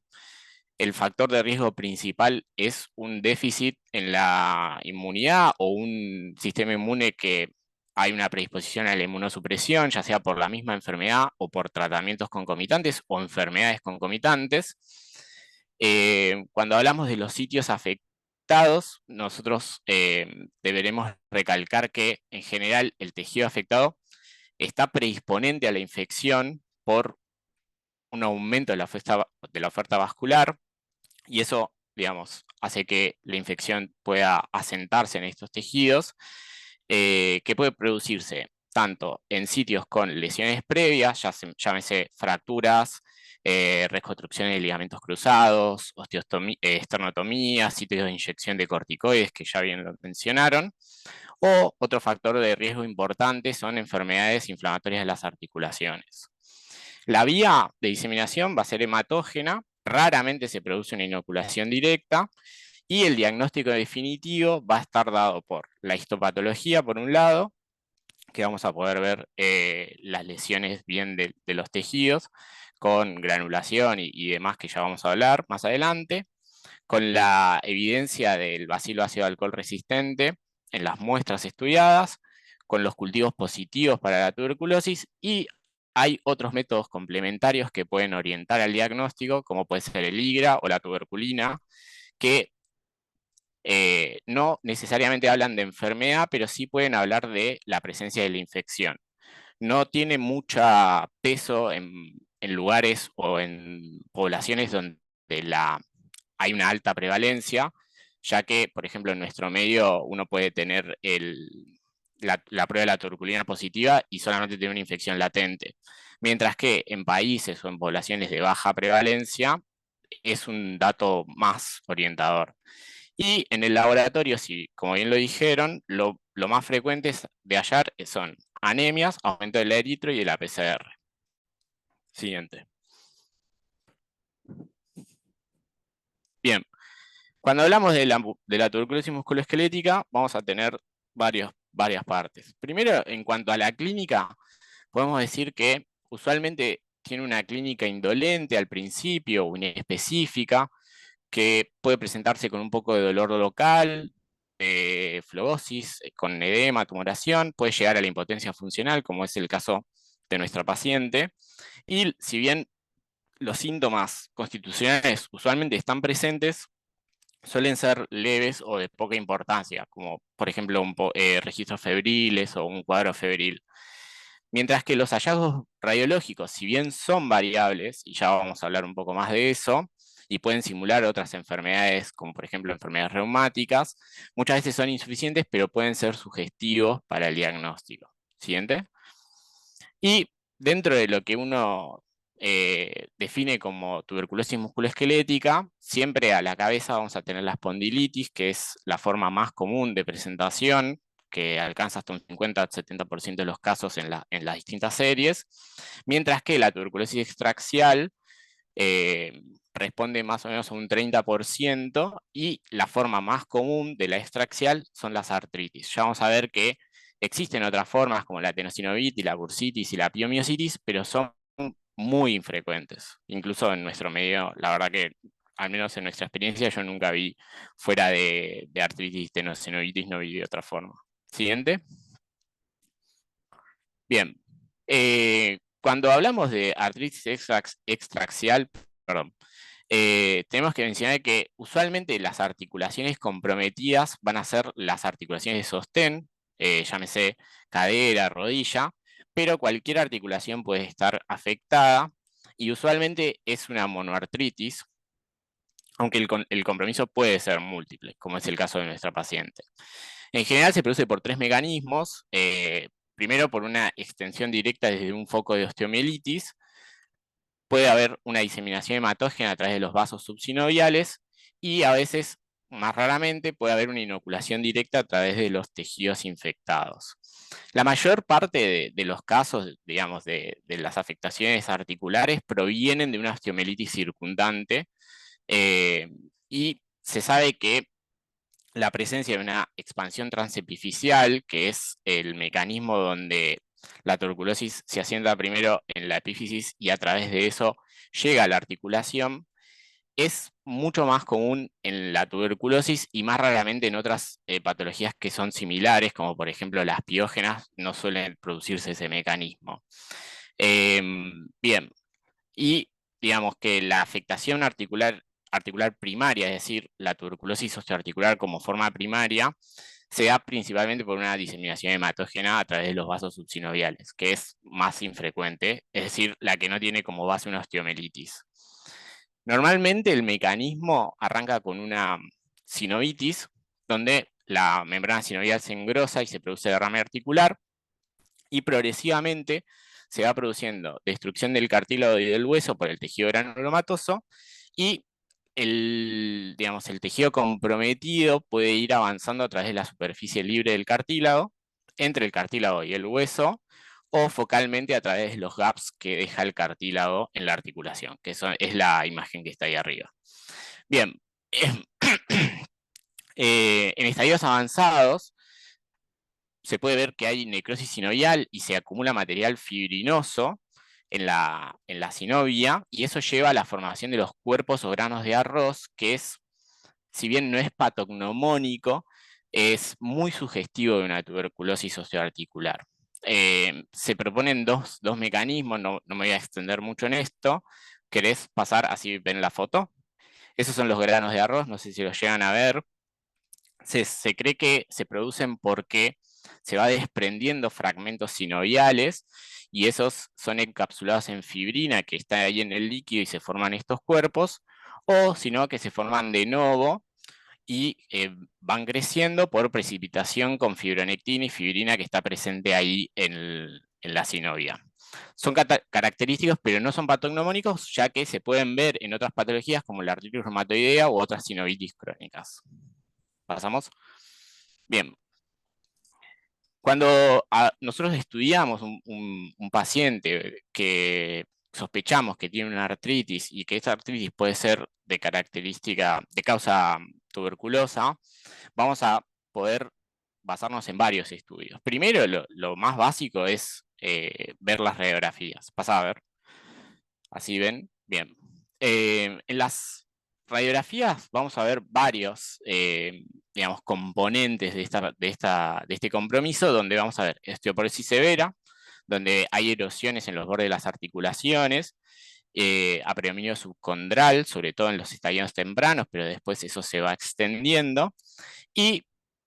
El factor de riesgo principal es un déficit en la inmunidad o un sistema inmune que hay una predisposición a la inmunosupresión, ya sea por la misma enfermedad o por tratamientos concomitantes o enfermedades concomitantes. Cuando hablamos de los sitios afectados, nosotros deberemos recalcar que en general el tejido afectado está predisponente a la infección por un aumento de la oferta vascular, y eso, digamos, hace que la infección pueda asentarse en estos tejidos, que puede producirse tanto en sitios con lesiones previas, llámese fracturas, reconstrucciones de ligamentos cruzados, esternotomía, sitios de inyección de corticoides, que ya bien lo mencionaron, o otro factor de riesgo importante son enfermedades inflamatorias de las articulaciones. La vía de diseminación va a ser hematógena, raramente se produce una inoculación directa, y el diagnóstico definitivo va a estar dado por la histopatología, por un lado, que vamos a poder ver las lesiones bien de los tejidos, con granulación y demás, que ya vamos a hablar más adelante, con la evidencia del bacilo ácido alcohol resistente en las muestras estudiadas, con los cultivos positivos para la tuberculosis, y hay otros métodos complementarios que pueden orientar al diagnóstico, como puede ser el IGRA o la tuberculina, que no necesariamente hablan de enfermedad, pero sí pueden hablar de la presencia de la infección. No tiene mucho peso en lugares o en poblaciones donde hay una alta prevalencia, ya que, por ejemplo, en nuestro medio uno puede tener la prueba de la tuberculina positiva y solamente tener una infección latente, mientras que en países o en poblaciones de baja prevalencia es un dato más orientador. Y en el laboratorio, sí, como bien lo dijeron, lo más frecuente de hallar son anemias, aumento del eritro y de la PCR. Siguiente. Bien, cuando hablamos de la tuberculosis musculoesquelética, vamos a tener varias partes. Primero, en cuanto a la clínica, podemos decir que usualmente tiene una clínica indolente al principio o inespecífica, que puede presentarse con un poco de dolor local, flebosis, con edema, tumoración, puede llegar a la impotencia funcional, como es el caso de nuestra paciente. Y si bien los síntomas constitucionales usualmente están presentes, suelen ser leves o de poca importancia, como por ejemplo registros febriles o un cuadro febril. Mientras que los hallazgos radiológicos, si bien son variables, y ya vamos a hablar un poco más de eso, y pueden simular otras enfermedades, como por ejemplo enfermedades reumáticas, muchas veces son insuficientes, pero pueden ser sugestivos para el diagnóstico. Siguiente. Y dentro de lo que uno define como tuberculosis musculoesquelética, siempre a la cabeza vamos a tener la espondilitis, que es la forma más común de presentación, que alcanza hasta un 50-70% de los casos en las distintas series, mientras que la tuberculosis extraxial responde más o menos a un 30%, y la forma más común de la extraxial son las artritis. Ya vamos a ver que existen otras formas como la tenosinovitis, la bursitis y la piomiositis, pero son muy infrecuentes. Incluso en nuestro medio, la verdad que, al menos en nuestra experiencia, yo nunca vi fuera de artritis, tenosinovitis, no vi de otra forma. Siguiente. Bien. Cuando hablamos de artritis extraxial, perdón, tenemos que mencionar que usualmente las articulaciones comprometidas van a ser las articulaciones de sostén, llámese cadera, rodilla, pero cualquier articulación puede estar afectada y usualmente es una monoartritis, aunque el compromiso puede ser múltiple, como es el caso de nuestra paciente. En general se produce por tres mecanismos. Primero, por una extensión directa desde un foco de osteomielitis. Puede haber una diseminación hematógena a través de los vasos subsinoviales y a veces, más raramente, puede haber una inoculación directa a través de los tejidos infectados. La mayor parte de los casos, digamos, de las afectaciones articulares provienen de una osteomielitis circundante, y se sabe que la presencia de una expansión transepifisial, que es el mecanismo donde la tuberculosis se asienta primero en la epífisis y a través de eso llega a la articulación, es mucho más común en la tuberculosis y más raramente en otras patologías que son similares, como por ejemplo las piógenas, no suelen producirse ese mecanismo. Bien, y digamos que la afectación articular primaria, es decir, la tuberculosis osteoarticular como forma primaria, se da principalmente por una diseminación hematógena a través de los vasos subsinoviales, que es más infrecuente, es decir, la que no tiene como base una osteomielitis. Normalmente el mecanismo arranca con una sinovitis, donde la membrana sinovial se engrosa y se produce derrame articular, y progresivamente se va produciendo destrucción del cartílago y del hueso por el tejido granulomatoso, y digamos, el tejido comprometido puede ir avanzando a través de la superficie libre del cartílago, entre el cartílago y el hueso, o focalmente a través de los gaps que deja el cartílago en la articulación, que eso es la imagen que está ahí arriba. Bien, en estadios avanzados se puede ver que hay necrosis sinovial y se acumula material fibrinoso en la sinovia, y eso lleva a la formación de los cuerpos o granos de arroz, que es, si bien no es patognomónico, es muy sugestivo de una tuberculosis osteoarticular. Se proponen dos mecanismos, no me voy a extender mucho en esto. ¿Querés pasar? Así ven la foto. Esos son los granos de arroz, no sé si los llegan a ver. Se cree que se producen porque se va desprendiendo fragmentos sinoviales y esos son encapsulados en fibrina que está ahí en el líquido y se forman estos cuerpos, o si no, que se forman de novo y van creciendo por precipitación con fibronectina y fibrina que está presente ahí en la sinovia. Son característicos, pero no son patognomónicos, ya que se pueden ver en otras patologías como la artritis reumatoidea u otras sinovitis crónicas. ¿Pasamos? Bien. Cuando nosotros estudiamos un paciente que sospechamos que tiene una artritis y que esta artritis puede ser de característica, de causa tuberculosa, vamos a poder basarnos en varios estudios. Primero, lo más básico es ver las radiografías. Pasa a ver. Así ven. Bien. En las radiografías vamos a ver varios, digamos, componentes de este compromiso, donde vamos a ver osteoporosis severa, donde hay erosiones en los bordes de las articulaciones, apredominio subcondral, sobre todo en los estadios tempranos, pero después eso se va extendiendo, y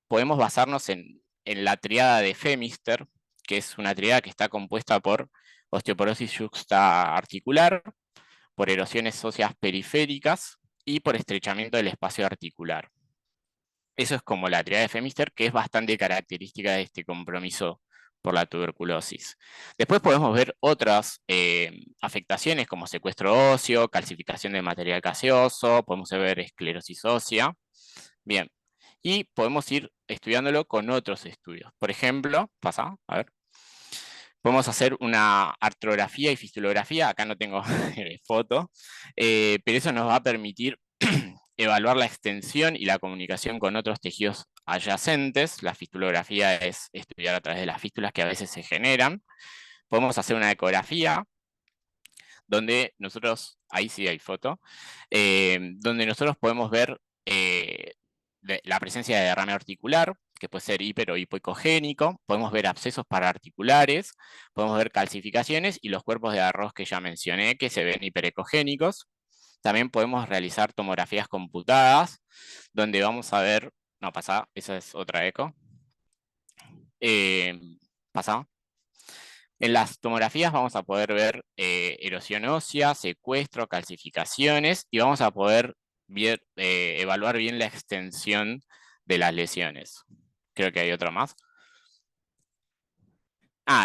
podemos basarnos en la triada de Femister, que es una triada que está compuesta por osteoporosis yuxtaarticular, por erosiones óseas periféricas y por estrechamiento del espacio articular. Eso es como la triada de Femister, que es bastante característica de este compromiso por la tuberculosis. Después podemos ver otras afectaciones como secuestro óseo, calcificación del material caseoso, podemos ver esclerosis ósea. Bien, y podemos ir estudiándolo con otros estudios. Por ejemplo, pasa, a ver. Podemos hacer una artrografía y fistulografía, acá no tengo foto, pero eso nos va a permitir evaluar la extensión y la comunicación con otros tejidos adyacentes. La fistulografía es estudiar a través de las fístulas que a veces se generan. Podemos hacer una ecografía, donde nosotros, ahí sí hay foto, donde nosotros podemos ver la presencia de derrame articular, que puede ser hiper o hipoecogénico, podemos ver abscesos paraarticulares, podemos ver calcificaciones y los cuerpos de arroz que ya mencioné, que se ven hiperecogénicos. También podemos realizar tomografías computadas, donde vamos a ver, no, pasa, esa es otra eco. Pasa. En las tomografías vamos a poder ver erosión ósea, secuestro, calcificaciones, y vamos a poder evaluar bien la extensión de las lesiones. Creo que hay otra más.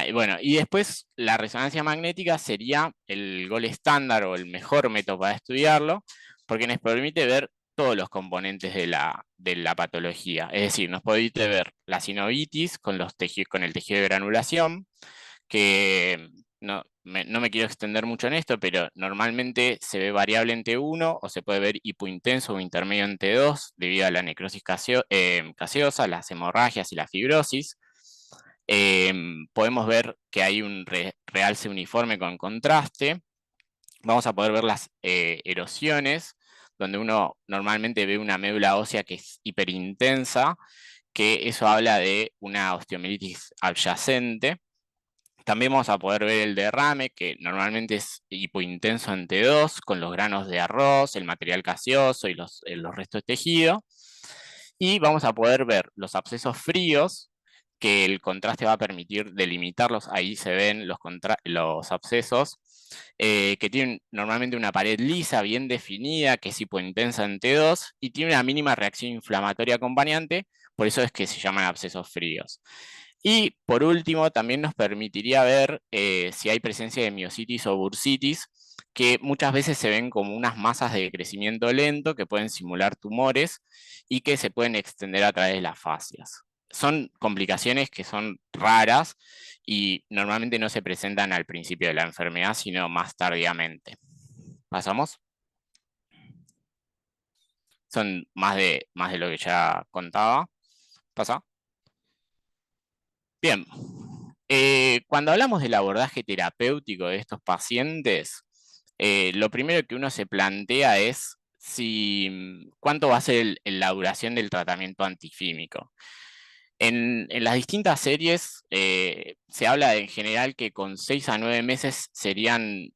Y bueno, y después la resonancia magnética sería el gol estándar o el mejor método para estudiarlo, porque nos permite ver todos los componentes de la patología. Es decir, nos permite ver la sinovitis con el tejido de granulación, que no me quiero extender mucho en esto, pero normalmente se ve variable en T1 o se puede ver hipointenso o intermedio en T2 debido a la necrosis caseosa, las hemorragias y la fibrosis. Podemos ver que hay un realce uniforme con contraste. Vamos a poder ver las erosiones, donde uno normalmente ve una médula ósea que es hiperintensa, que eso habla de una osteomielitis adyacente. También vamos a poder ver el derrame, que normalmente es hipointenso en T2, con los granos de arroz, el material caseoso y los restos de tejido. Y vamos a poder ver los abscesos fríos, que el contraste va a permitir delimitarlos. Ahí se ven los abscesos, que tienen normalmente una pared lisa, bien definida, que es hipointensa en T2, y tiene una mínima reacción inflamatoria acompañante, por eso es que se llaman abscesos fríos. Y por último, también nos permitiría ver si hay presencia de miositis o bursitis, que muchas veces se ven como unas masas de crecimiento lento que pueden simular tumores y que se pueden extender a través de las fascias. Son complicaciones que son raras y normalmente no se presentan al principio de la enfermedad, sino más tardíamente. ¿Pasamos? Son más de lo que ya contaba. ¿Pasa? Bien, cuando hablamos del abordaje terapéutico de estos pacientes, lo primero que uno se plantea es cuánto va a ser la duración del tratamiento antifímico. En las distintas series se habla en general que con 6 a 9 meses serían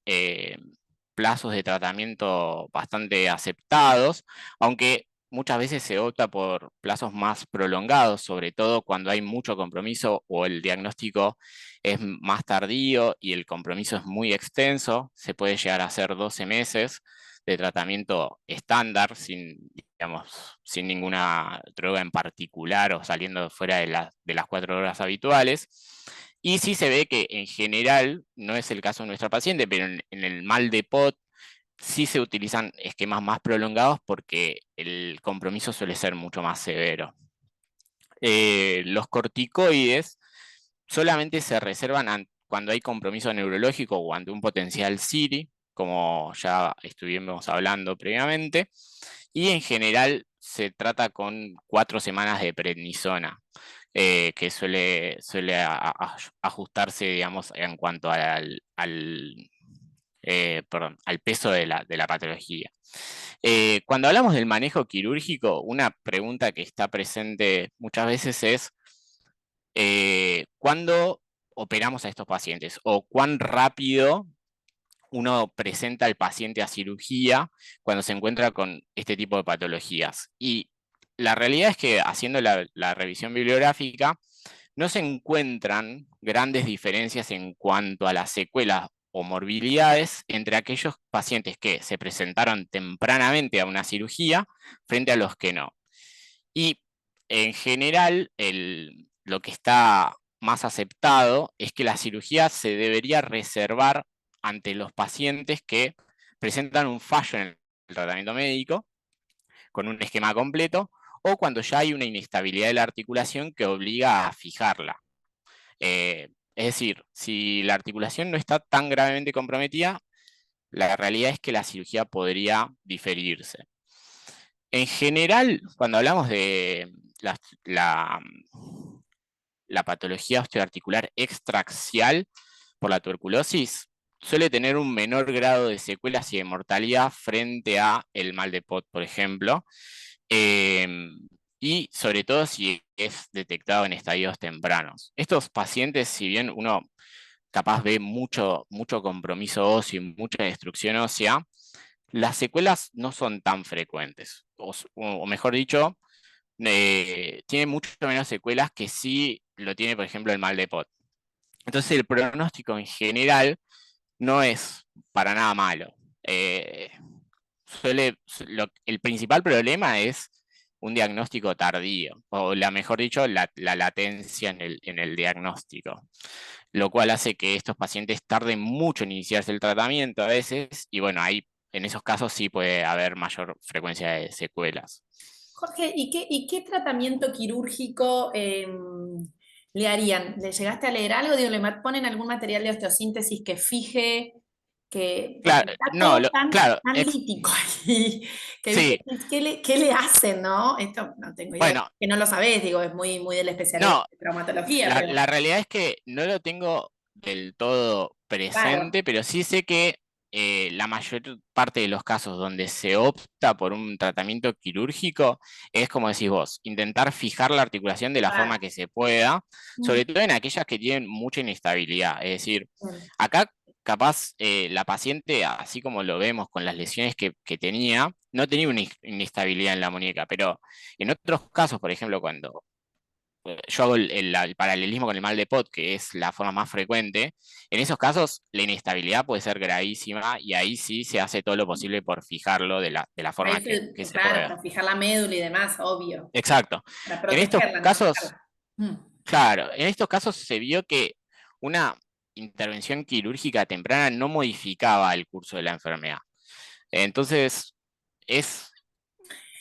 plazos de tratamiento bastante aceptados, aunque muchas veces se opta por plazos más prolongados, sobre todo cuando hay mucho compromiso o el diagnóstico es más tardío y el compromiso es muy extenso. Se puede llegar a ser 12 meses de tratamiento estándar, sin ninguna droga en particular o saliendo fuera de las 4 horas habituales. Y sí se ve que en general, no es el caso de nuestra paciente, pero en el mal de POT sí se utilizan esquemas más prolongados porque el compromiso suele ser mucho más severo. Los corticoides solamente se reservan cuando hay compromiso neurológico o ante un potencial CIRI, como ya estuvimos hablando previamente, y en general se trata con 4 semanas de prednisona, que suele ajustarse, digamos, en cuanto al peso de la patología. Cuando hablamos del manejo quirúrgico, una pregunta que está presente muchas veces es ¿cuándo operamos a estos pacientes? ¿O cuán rápido uno presenta al paciente a cirugía cuando se encuentra con este tipo de patologías? Y la realidad es que haciendo la revisión bibliográfica, no se encuentran grandes diferencias en cuanto a las secuelas o morbilidades entre aquellos pacientes que se presentaron tempranamente a una cirugía frente a los que no. Y en general, lo que está más aceptado es que la cirugía se debería reservar ante los pacientes que presentan un fallo en el tratamiento médico con un esquema completo o cuando ya hay una inestabilidad de la articulación que obliga a fijarla. Es decir, si la articulación no está tan gravemente comprometida, la realidad es que la cirugía podría diferirse. En general, cuando hablamos de la, la patología osteoarticular extraaxial por la tuberculosis, suele tener un menor grado de secuelas y de mortalidad frente a el mal de Pot, por ejemplo, y sobre todo si es detectado en estadios tempranos. Estos pacientes, si bien uno capaz ve mucho compromiso óseo y mucha destrucción ósea, las secuelas no son tan frecuentes, o mejor dicho, tiene mucho menos secuelas que sí lo tiene, por ejemplo, el mal de Pot. Entonces el pronóstico en general no es para nada malo. El principal problema es un diagnóstico tardío, o mejor dicho, la latencia en el diagnóstico, lo cual hace que estos pacientes tarden mucho en iniciarse el tratamiento a veces, y bueno, ahí en esos casos sí puede haber mayor frecuencia de secuelas. Jorge, ¿y qué tratamiento quirúrgico le harían? ¿Le llegaste a leer algo? Digo, ¿le ponen algún material de osteosíntesis que fije? Porque Claro, está no, todo tan claro, lítico ahí, que sí, viste, qué le hacen, no? Esto no tengo idea, bueno, que no lo sabés, digo, es muy del especialista no, de traumatología, pero la realidad es que no lo tengo del todo claro, presente, pero sí sé que la mayor parte de los casos donde se opta por un tratamiento quirúrgico es, como decís vos, intentar fijar la articulación de la forma claro. que se pueda, Mm, sobre todo en aquellas que tienen mucha inestabilidad. Es decir, bien, acá capaz la paciente, así como lo vemos con las lesiones que tenía, no tenía una inestabilidad en la muñeca, pero en otros casos, por ejemplo, cuando yo hago el paralelismo con el mal de Pot, que es la forma más frecuente, en esos casos la inestabilidad puede ser gravísima y ahí sí se hace todo lo posible por fijarlo de la forma que se claro, pueda. para fijar la médula y demás, obvio, Exacto. para En estos protegerla, no casos, fijarla. Mm, claro, en estos casos se vio que una intervención quirúrgica temprana no modificaba el curso de la enfermedad. Entonces, es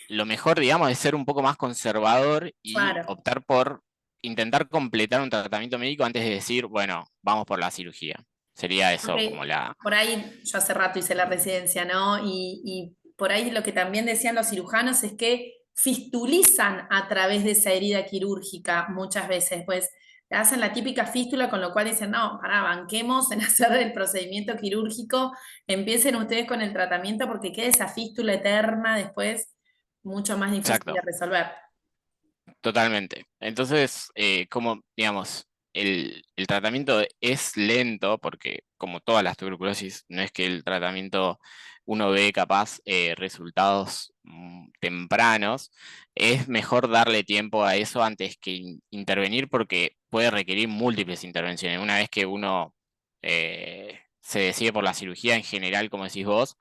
lo mejor, digamos, es ser un poco más conservador y claro. optar por intentar completar un tratamiento médico antes de decir, bueno, vamos por la cirugía. Sería eso como Porque la... por ahí, yo hace rato hice la residencia, ¿no? Y por ahí lo que también decían los cirujanos es que fistulizan a través de esa herida quirúrgica muchas veces, pues te hacen la típica fístula, con lo cual dicen, no, pará, banquemos en hacer el procedimiento quirúrgico, empiecen ustedes con el tratamiento porque queda esa fístula eterna después mucho más difícil Exacto, de resolver. totalmente. Entonces, como, digamos, el tratamiento es lento porque, como todas las tuberculosis, no es que el tratamiento uno ve capaz resultados tempranos, es mejor darle tiempo a eso antes que intervenir porque puede requerir múltiples intervenciones. Una vez que uno se decide por la cirugía en general, como decís vos,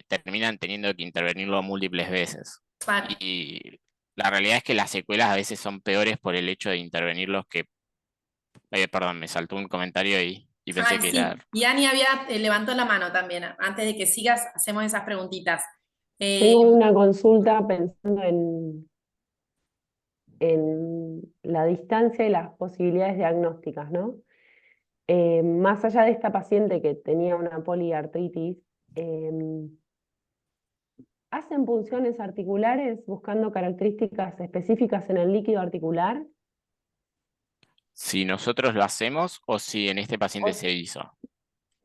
terminan teniendo que intervenirlo múltiples veces. Claro. Y la realidad es que las secuelas a veces son peores por el hecho de intervenirlos que... perdón, me saltó un comentario y pensé Ay, que era... sí. Y Ani había levantó la mano también. Antes de que sigas, hacemos esas preguntitas. Eh, Tengo una consulta pensando en la distancia y las posibilidades diagnósticas, ¿no? Más allá de esta paciente que tenía una poliartritis, ¿hacen punciones articulares buscando características específicas en el líquido articular? Si nosotros lo hacemos o si en este paciente O- se hizo.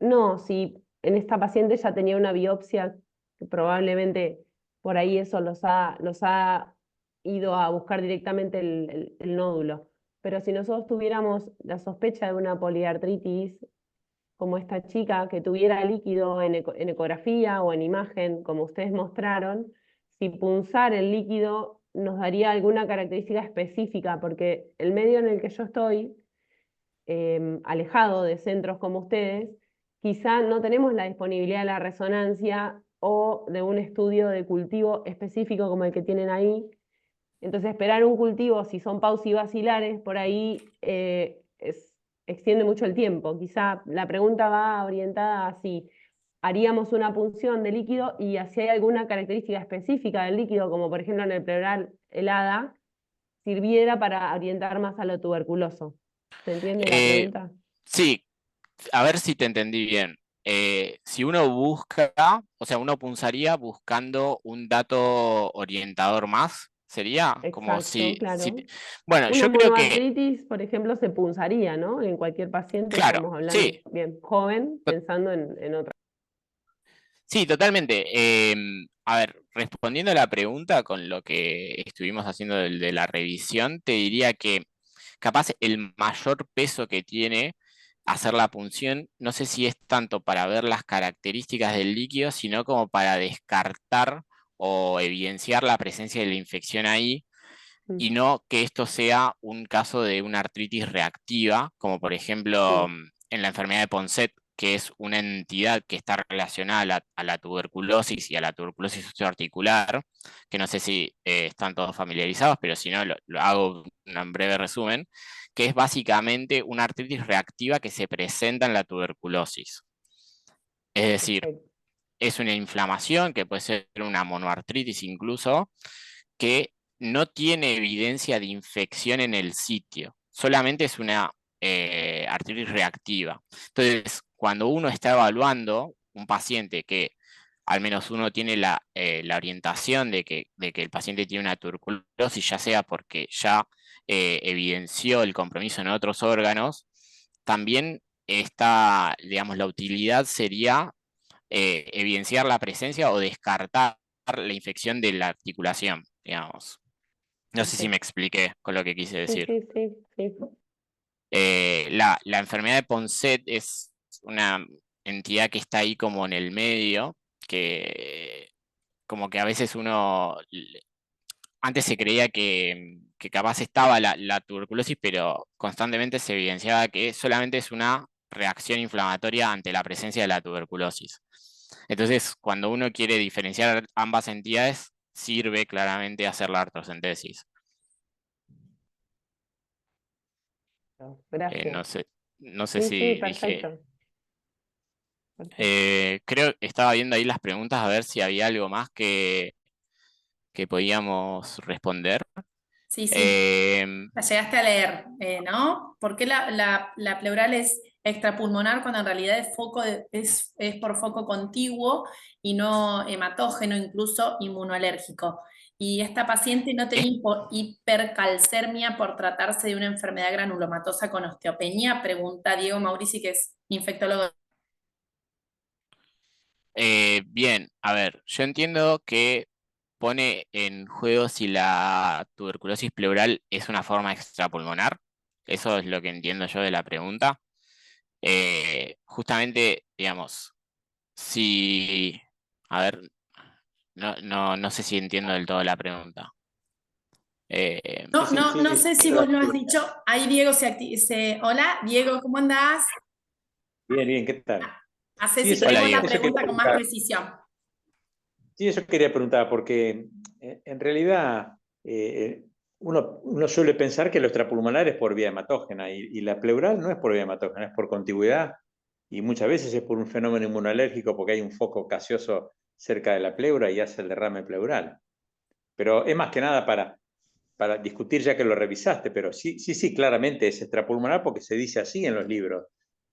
No, si en esta paciente ya tenía una biopsia, que probablemente por ahí eso los ha ido a buscar directamente el nódulo. Pero si nosotros tuviéramos la sospecha de una poliartritis, como esta chica que tuviera líquido en ecografía o en imagen, como ustedes mostraron, si punzar el líquido nos daría alguna característica específica, porque el medio en el que yo estoy, alejado de centros como ustedes, quizá no tenemos la disponibilidad de la resonancia o de un estudio de cultivo específico como el que tienen ahí. Entonces, esperar un cultivo, si son pausivacilares, por ahí extiende mucho el tiempo. Quizá la pregunta va orientada a si haríamos una punción de líquido y si hay alguna característica específica del líquido, como por ejemplo en el pleural helada, sirviera para orientar más a lo tuberculoso. ¿Se entiende la Eh, pregunta? sí, a ver si te entendí bien. Si uno busca, o sea, uno punzaría buscando un dato orientador más, sería como Exacto, claro. bueno, Una yo creo que, monoartritis, por ejemplo, se punzaría, ¿no? En cualquier paciente claro, estamos hablando, sí, bien, joven, pensando en otra. sí, totalmente. A ver, respondiendo a la pregunta con lo que estuvimos haciendo de la revisión, te diría que capaz el mayor peso que tiene hacer la punción, no sé si es tanto para ver las características del líquido, sino como para descartar o evidenciar la presencia de la infección ahí Mm, y no que esto sea un caso de una artritis reactiva, como por ejemplo mm, en la enfermedad de Ponset, que es una entidad que está relacionada a la tuberculosis y a la tuberculosis osteoarticular, que no sé si están todos familiarizados, pero si no, lo hago un breve resumen, que es básicamente una artritis reactiva que se presenta en la tuberculosis. Es decir, perfecto. es una inflamación, que puede ser una monoartritis incluso, que no tiene evidencia de infección en el sitio, solamente es una artritis reactiva. Entonces, cuando uno está evaluando un paciente que al menos uno tiene la orientación de que el paciente tiene una tuberculosis, ya sea porque ya evidenció el compromiso en otros órganos, también está, digamos, la utilidad sería evidenciar la presencia o descartar la infección de la articulación, digamos. No sé si me Perfecto. expliqué con lo que quise Sí, decir. sí, sí, sí. La enfermedad de Ponset es una entidad que está ahí como en el medio, que como que a veces antes se creía que capaz estaba la tuberculosis, pero constantemente se evidenciaba que solamente es una reacción inflamatoria ante la presencia de la tuberculosis. Entonces, cuando uno quiere diferenciar ambas entidades, sirve claramente hacer la artrocentesis. Gracias. No sé Sí, sí, si dije. perfecto. Perfecto. Creo que estaba viendo ahí las preguntas a ver si había algo más que podíamos responder. Sí, sí. Em, La llegaste a leer, ¿no? ¿Por qué la pleural es extrapulmonar cuando en realidad es por foco contiguo y no hematógeno, incluso inmunoalérgico? Y esta paciente no tenía hipercalcemia por tratarse de una enfermedad granulomatosa con osteopenia, pregunta Diego Maurici, que es infectólogo. Bien, a ver, yo entiendo que pone en juego si la tuberculosis pleural es una forma extrapulmonar. Eso es lo que entiendo yo de la pregunta. Justamente, digamos, si... A ver, no sé si entiendo del todo la pregunta. Eh, Sí, No, sí, no, sí, no sé si vos lo has dicho. Ahí Diego hola, Diego, ¿cómo andás? bien, bien, ¿qué tal? Hacé Sí, si eso, querés Hola, vos la Diego. eso quería pregunta con más preguntar. precisión. Sí, eso quería preguntar, porque en realidad uno suele pensar que lo extrapulmonar es por vía hematógena y la pleural no es por vía hematógena, es por contigüidad y muchas veces es por un fenómeno inmunológico porque hay un foco gaseoso cerca de la pleura y hace el derrame pleural. Pero es más que nada para discutir ya que lo revisaste, pero sí, sí, sí, claramente es extrapulmonar porque se dice así en los libros.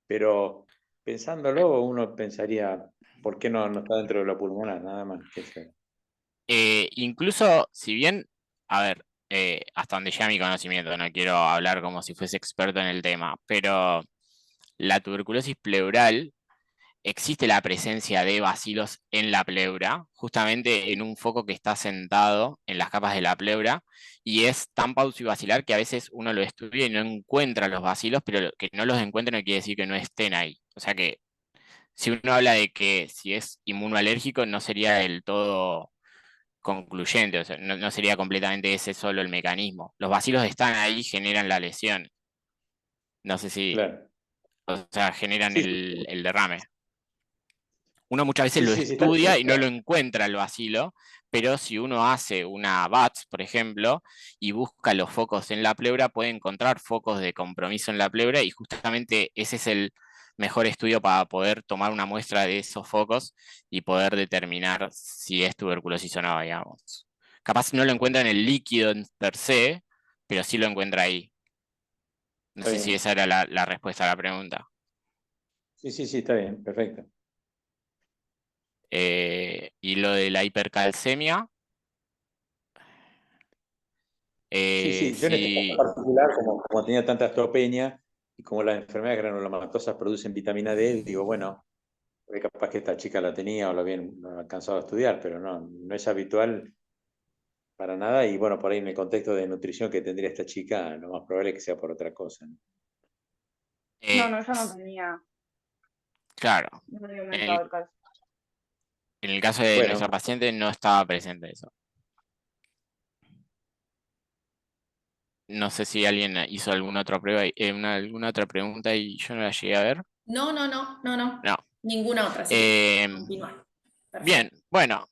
pero pensándolo uno pensaría, ¿por qué no está dentro de lo pulmonar? Nada más que eso. Incluso, si bien, a ver, hasta donde llega mi conocimiento, no quiero hablar como si fuese experto en el tema, pero la tuberculosis pleural existe la presencia de bacilos en la pleura, justamente en un foco que está sentado en las capas de la pleura, y es tan paucibacilar que a veces uno lo estudia y no encuentra los bacilos, pero que no los encuentre no quiere decir que no estén ahí. O sea que si uno habla de que si es inmunoalérgico, no sería del todo concluyente, o sea, no sería completamente ese solo el mecanismo. Los bacilos están ahí, generan la lesión. No sé si, Claro. o sea, generan Sí, sí, el derrame. Uno muchas veces sí, lo sí, sí, está estudia y no lo bien. encuentra el bacilo, pero si uno hace una BATS, por ejemplo, y busca los focos en la pleura, puede encontrar focos de compromiso en la pleura y justamente ese es el mejor estudio para poder tomar una muestra de esos focos y poder determinar si es tuberculosis o no, digamos. Capaz no lo encuentra en el líquido en per se, pero sí lo encuentra ahí. No Está sé si bien. esa era la respuesta a la pregunta. Sí, sí, sí, está bien, perfecto. Y lo de la hipercalcemia. Sí, sí, yo en este caso Sí, particular, como tenía tanta osteopenia y como las enfermedades granulomatosas producen vitamina D, digo, bueno, porque capaz que esta chica la tenía o lo habían alcanzado a estudiar, pero no es habitual para nada y bueno, por ahí en el contexto de nutrición que tendría esta chica, lo más probable es que sea por otra cosa, ¿no? No, eh, no, ella no tenía, claro. no había En aumentado el, el calcio. en el caso de nuestra Bueno, paciente no estaba presente eso. No sé si alguien hizo alguna otra prueba, alguna otra pregunta y yo no la llegué a ver. No, no, no, no, no. No. Ninguna otra, así que Eh, continúa. bien, Perfecto. bueno.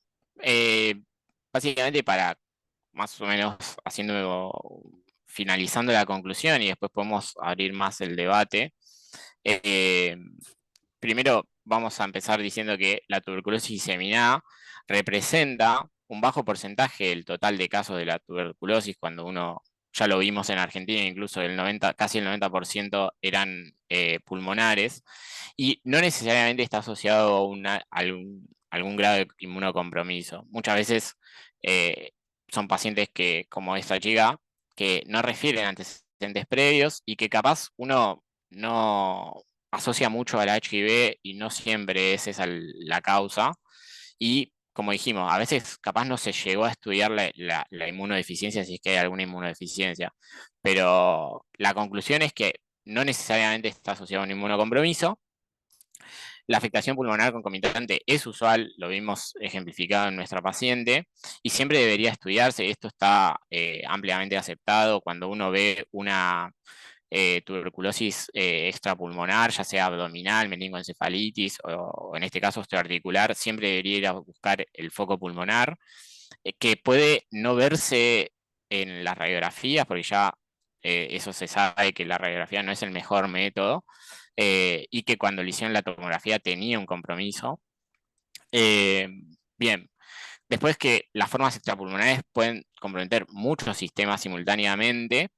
Básicamente para más o menos finalizando la conclusión y después podemos abrir más el debate. Eh, Primero vamos a empezar diciendo que la tuberculosis diseminada representa un bajo porcentaje del total de casos de la tuberculosis, cuando uno, ya lo vimos en Argentina, incluso casi el 90% eran pulmonares, y no necesariamente está asociado a algún grado de inmunocompromiso. Muchas veces son pacientes que, como esta chica, que no refieren antecedentes previos y que capaz uno no asocia mucho al HIV y no siempre es esa la causa. Y como dijimos, a veces capaz no se llegó a estudiar la inmunodeficiencia, si es que hay alguna inmunodeficiencia, pero la conclusión es que no necesariamente está asociado a un inmunocompromiso. La afectación pulmonar concomitante es usual, lo vimos ejemplificado en nuestra paciente, y siempre debería estudiarse. Esto está ampliamente aceptado cuando uno ve una tuberculosis extrapulmonar, ya sea abdominal, meningoencefalitis o en este caso osteoarticular, siempre debería ir a buscar el foco pulmonar, que puede no verse en las radiografías, porque ya eso se sabe que la radiografía no es el mejor método, y que cuando le hicieron la tomografía tenía un compromiso. Eh, Bien, después que las formas extrapulmonares pueden comprometer muchos sistemas simultáneamente,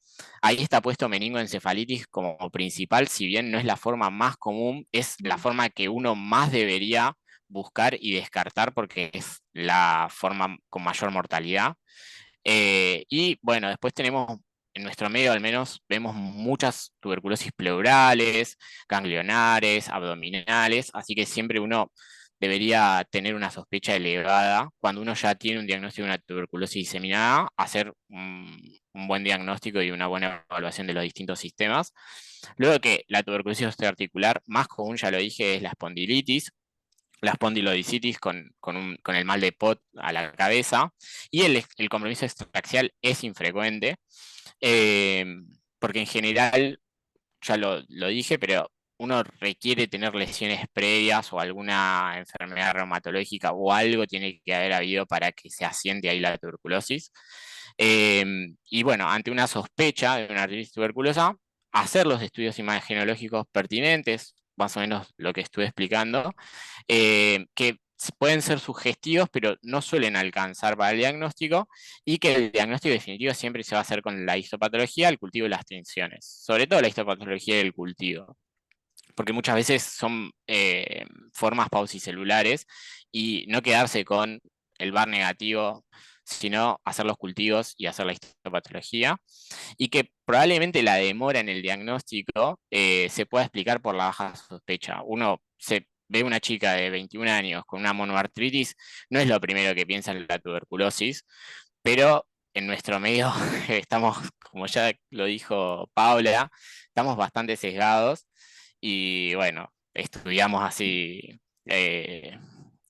ahí está puesto meningoencefalitis como principal, si bien no es la forma más común, es la forma que uno más debería buscar y descartar porque es la forma con mayor mortalidad. Y bueno, después tenemos, en nuestro medio al menos, vemos muchas tuberculosis pleurales, ganglionares, abdominales, así que siempre uno debería tener una sospecha elevada cuando uno ya tiene un diagnóstico de una tuberculosis diseminada, hacer un buen diagnóstico y una buena evaluación de los distintos sistemas. Luego que la tuberculosis osteoarticular más común, ya lo dije, es la espondilitis, la espondilodicitis con el mal de Pot a la cabeza, y el compromiso extraxial es infrecuente, eh, porque en general, ya lo dije, pero uno requiere tener lesiones previas o alguna enfermedad reumatológica o algo tiene que haber habido para que se asiente ahí la tuberculosis. Y bueno, ante una sospecha de una artritis tuberculosa, hacer los estudios imagenológicos pertinentes, más o menos lo que estuve explicando, que pueden ser sugestivos, pero no suelen alcanzar para el diagnóstico, y que el diagnóstico definitivo siempre se va a hacer con la histopatología, el cultivo y las tinciones, sobre todo la histopatología del cultivo. porque muchas veces son formas paucicelulares, y no quedarse con el VAR negativo, sino hacer los cultivos y hacer la histopatología, y que probablemente la demora en el diagnóstico se pueda explicar por la baja sospecha. Uno se ve una chica de 21 años con una monoartritis, no es lo primero que piensa en la tuberculosis, pero en nuestro medio estamos, como ya lo dijo Paula, estamos bastante sesgados, y bueno, estudiamos así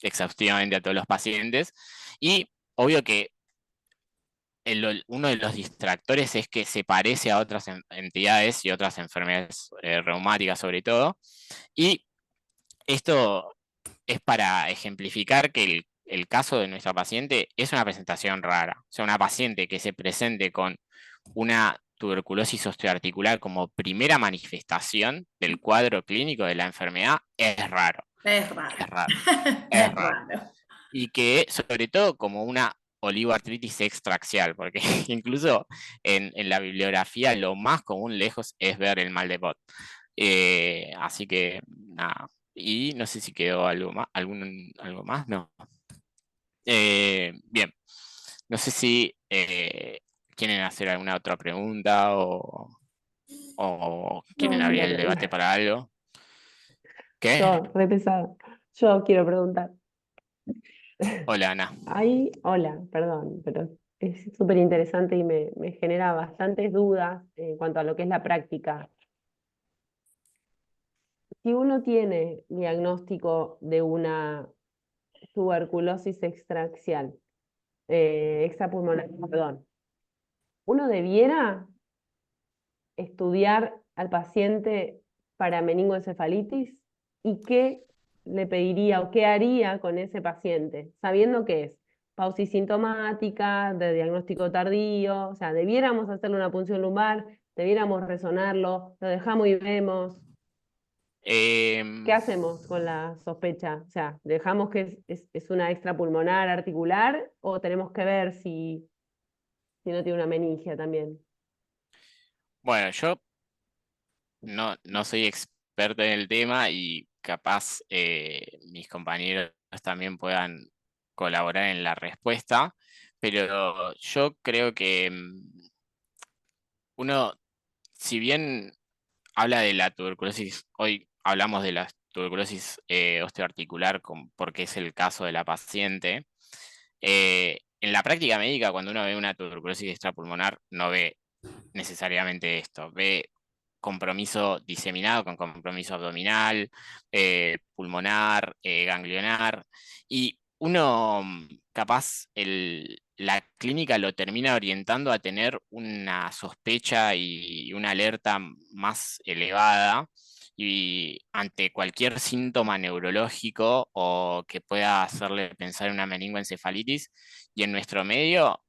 exhaustivamente a todos los pacientes, y obvio que uno de los distractores es que se parece a otras entidades y otras enfermedades reumáticas sobre todo, y esto es para ejemplificar que el caso de nuestra paciente es una presentación rara. O sea, una paciente que se presente con una tuberculosis osteoarticular como primera manifestación del cuadro clínico de la enfermedad es raro. Es raro. Es raro. Es Es raro. raro. Y que sobre todo como una oligoartritis extraxial, porque incluso en la bibliografía lo más común lejos es ver el mal de Bott. Así que nada. Y no sé si quedó algo más, algo más, no. Bien, no sé si quieren hacer alguna otra pregunta o quieren No, abrir quiero el debate preguntar. para algo. ¿Qué? Yo, re pesada. Yo quiero preguntar. Hola, Ana. Hola, perdón, pero es súper interesante y me genera bastantes dudas en cuanto a lo que es la práctica. Si uno tiene diagnóstico de una tuberculosis extrapulmonar, perdón, ¿uno debiera estudiar al paciente para meningoencefalitis? ¿Y qué le pediría o qué haría con ese paciente, sabiendo que es paucisintomática, de diagnóstico tardío? O sea, ¿debiéramos hacerle una punción lumbar? ¿Debiéramos resonarlo? ¿Lo dejamos y vemos? ¿Qué hacemos con la sospecha? O sea, ¿dejamos que es una extrapulmonar articular o tenemos que ver si no tiene una meningia también? Bueno, yo no soy experto en el tema, y capaz mis compañeros también puedan colaborar en la respuesta, pero yo creo que uno, si bien habla de la tuberculosis, hoy hablamos de la tuberculosis osteoarticular porque es el caso de la paciente. En la práctica médica, cuando uno ve una tuberculosis extrapulmonar, no ve necesariamente esto, ve compromiso diseminado con compromiso abdominal, pulmonar, ganglionar, y uno capaz la clínica lo termina orientando a tener una sospecha y una alerta más elevada, y ante cualquier síntoma neurológico o que pueda hacerle pensar en una meningoencefalitis, y en nuestro medio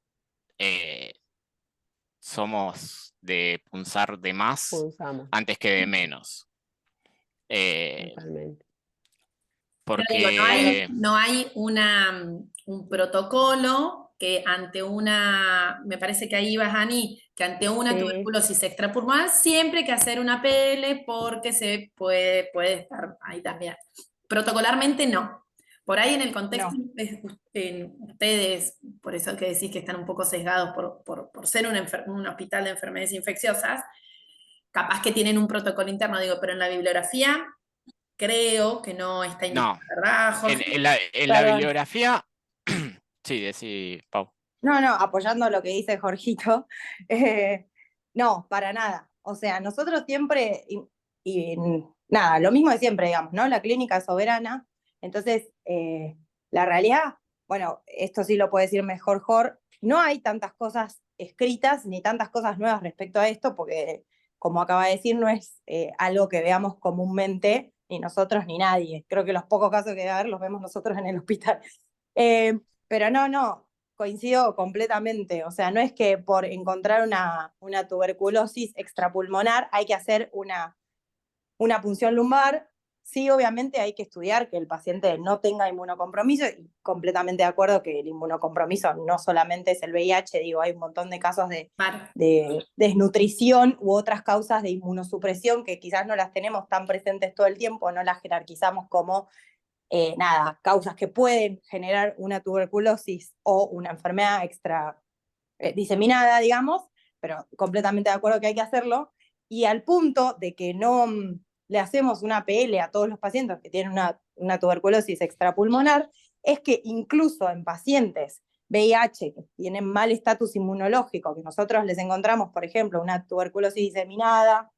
somos de punzar de más Punzamos, antes que de menos. totalmente. Pero digo, Porque no hay un protocolo que ante me parece que ahí vas, Ani, que ante una Sí, tuberculosis extrapulmonar siempre hay que hacer una PL porque se puede estar ahí también. Protocolarmente no. Por ahí en el contexto, No. en ustedes, por eso que decís que están un poco sesgados por ser un hospital de enfermedades infecciosas, capaz que tienen un protocolo interno, digo, pero en la bibliografía creo que no está indicado, no, ¿verdad, Jorge? en la Perdón. bibliografía, sí, decí, Pau. No, no, apoyando lo que dice Jorgito, no, para nada. O sea, nosotros siempre, y nada, lo mismo de siempre, digamos, ¿no? La clínica es soberana, entonces, la realidad, bueno, esto sí lo puede decir mejor Jor, no hay tantas cosas escritas ni tantas cosas nuevas respecto a esto, porque, como acaba de decir, no es algo que veamos comúnmente, ni nosotros ni nadie. Creo que los pocos casos que debe haber los vemos nosotros en el hospital. Pero no, coincido completamente. O sea, no es que por encontrar una tuberculosis extrapulmonar hay que hacer una punción lumbar, sí, obviamente hay que estudiar que el paciente no tenga inmunocompromiso, y completamente de acuerdo que el inmunocompromiso no solamente es el VIH, digo, hay un montón de casos de desnutrición u otras causas de inmunosupresión que quizás no las tenemos tan presentes todo el tiempo, no las jerarquizamos como causas que pueden generar una tuberculosis o una enfermedad extra diseminada, digamos, pero completamente de acuerdo que hay que hacerlo, y al punto de que no le hacemos una PL a todos los pacientes que tienen una tuberculosis extrapulmonar, es que incluso en pacientes VIH que tienen mal estatus inmunológico, que nosotros les encontramos, por ejemplo, una tuberculosis diseminada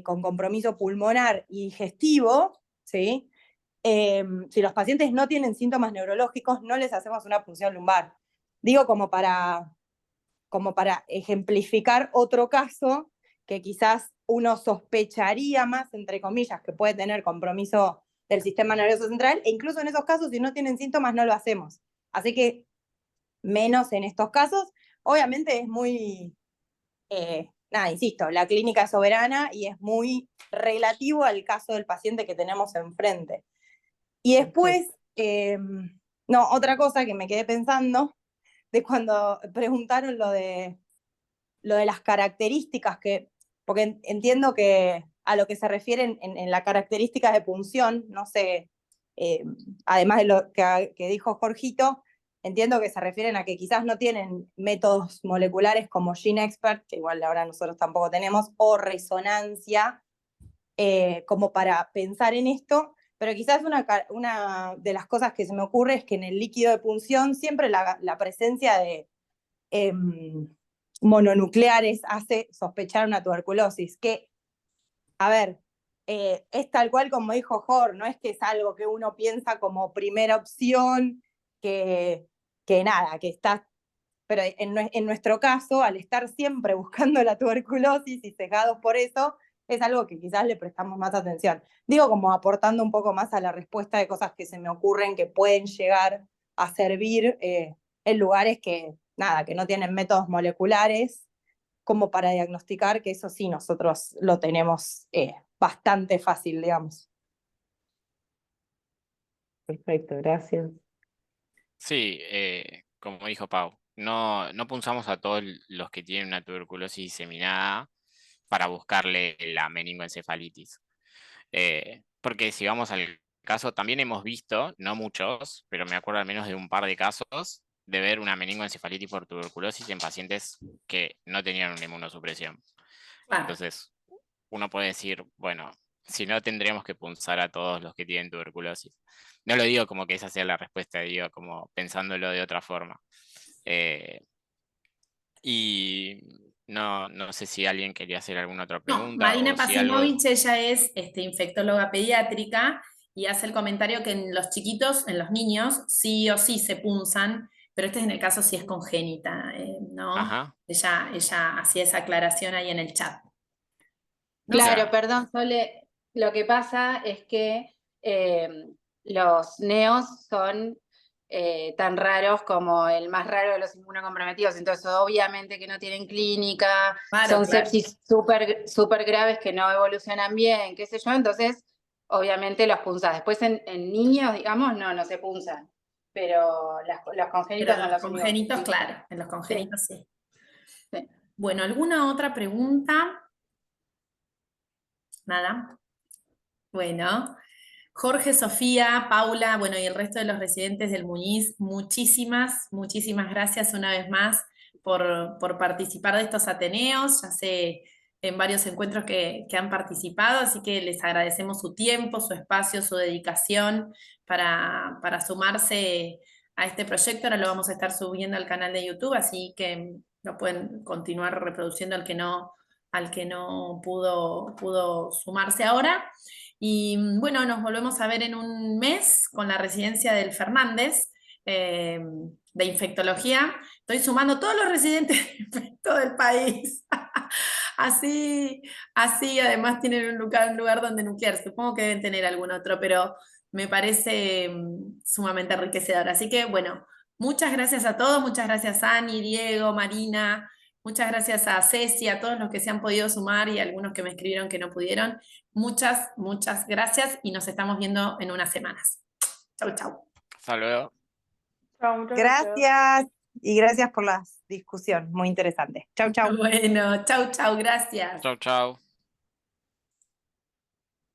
con compromiso pulmonar y digestivo, ¿sí? Si los pacientes no tienen síntomas neurológicos, no les hacemos una punción lumbar. Digo como para ejemplificar otro caso que quizás uno sospecharía más, entre comillas, que puede tener compromiso del sistema nervioso central, e incluso en esos casos, si no tienen síntomas, no lo hacemos. Así que menos en estos casos. Obviamente es muy, insisto, la clínica es soberana y es muy relativo al caso del paciente que tenemos enfrente. Y después, otra cosa que me quedé pensando, de cuando preguntaron lo de las características, porque entiendo que a lo que se refieren en la característica de punción, no sé, además de lo que dijo Jorgito, entiendo que se refieren a que quizás no tienen métodos moleculares como GeneXpert, que igual ahora nosotros tampoco tenemos, o resonancia, como para pensar en esto, pero quizás una de las cosas que se me ocurre es que en el líquido de punción siempre la presencia de mononucleares hace sospechar una tuberculosis, que, a ver, es tal cual como dijo Jorge, no es que es algo que uno piensa como primera opción, que está, pero en nuestro caso, al estar siempre buscando la tuberculosis y sesgados por eso, es algo que quizás le prestamos más atención. Digo, como aportando un poco más a la respuesta de cosas que se me ocurren que pueden llegar a servir en lugares que no tienen métodos moleculares como para diagnosticar, que eso sí nosotros lo tenemos bastante fácil, digamos. Perfecto, gracias. Sí, como dijo Pau, no punzamos a todos los que tienen una tuberculosis diseminada para buscarle la meningoencefalitis. Porque si vamos al caso, también hemos visto, no muchos, pero me acuerdo al menos de un par de casos, de ver una meningoencefalitis por tuberculosis en pacientes que no tenían una inmunosupresión. Claro. Entonces, uno puede decir, bueno, si no tendríamos que punzar a todos los que tienen tuberculosis. No lo digo como que esa sea la respuesta, digo como pensándolo de otra forma. Y no sé si alguien quería hacer alguna otra No, pregunta. Marina o si algo... Pasimovich, ella es infectóloga pediátrica y hace el comentario que en los chiquitos, en los niños, sí o sí se punzan, pero este es en el caso si es congénita, ¿no? Ajá. Ella hacía esa aclaración ahí en el chat. No Claro, sé. perdón, Sole, lo que pasa es que los neos son tan raros como el más raro de los inmunocomprometidos, entonces obviamente que no tienen clínica, Claro, son claro. sepsis súper graves que no evolucionan bien, qué sé yo, entonces obviamente los punzas. Después en niños, digamos, no se punzan, pero los congénitos Pero son los los únicos. congénitos, claro, en los congénitos sí. Sí. Bueno, ¿alguna otra pregunta? Nada. Bueno, Jorge, Sofía, Paula, bueno, y el resto de los residentes del Muñiz, muchísimas gracias una vez más por participar de estos Ateneos. Ya sé en varios encuentros que han participado, así que les agradecemos su tiempo, su espacio, su dedicación para sumarse a este proyecto. Ahora lo vamos a estar subiendo al canal de YouTube, así que lo pueden continuar reproduciendo al que no pudo sumarse ahora. Y bueno, nos volvemos a ver en un mes con la residencia del Fernández de infectología. Estoy sumando todos los residentes de infecto del país. Así además tienen un lugar donde nuclear. Supongo que deben tener algún otro, pero me parece sumamente enriquecedor. Así que bueno, muchas gracias a todos, muchas gracias Ani, Diego, Marina, Muchas gracias a Ceci, a todos los que se han podido sumar y a algunos que me escribieron que no pudieron. Muchas, muchas gracias y nos estamos viendo en unas semanas. Chau, chau. Hasta luego. Chao, muchas gracias. Gracias y gracias por la discusión, muy interesante. Chau, chau. Bueno, chau, chau, gracias. Chau, chau.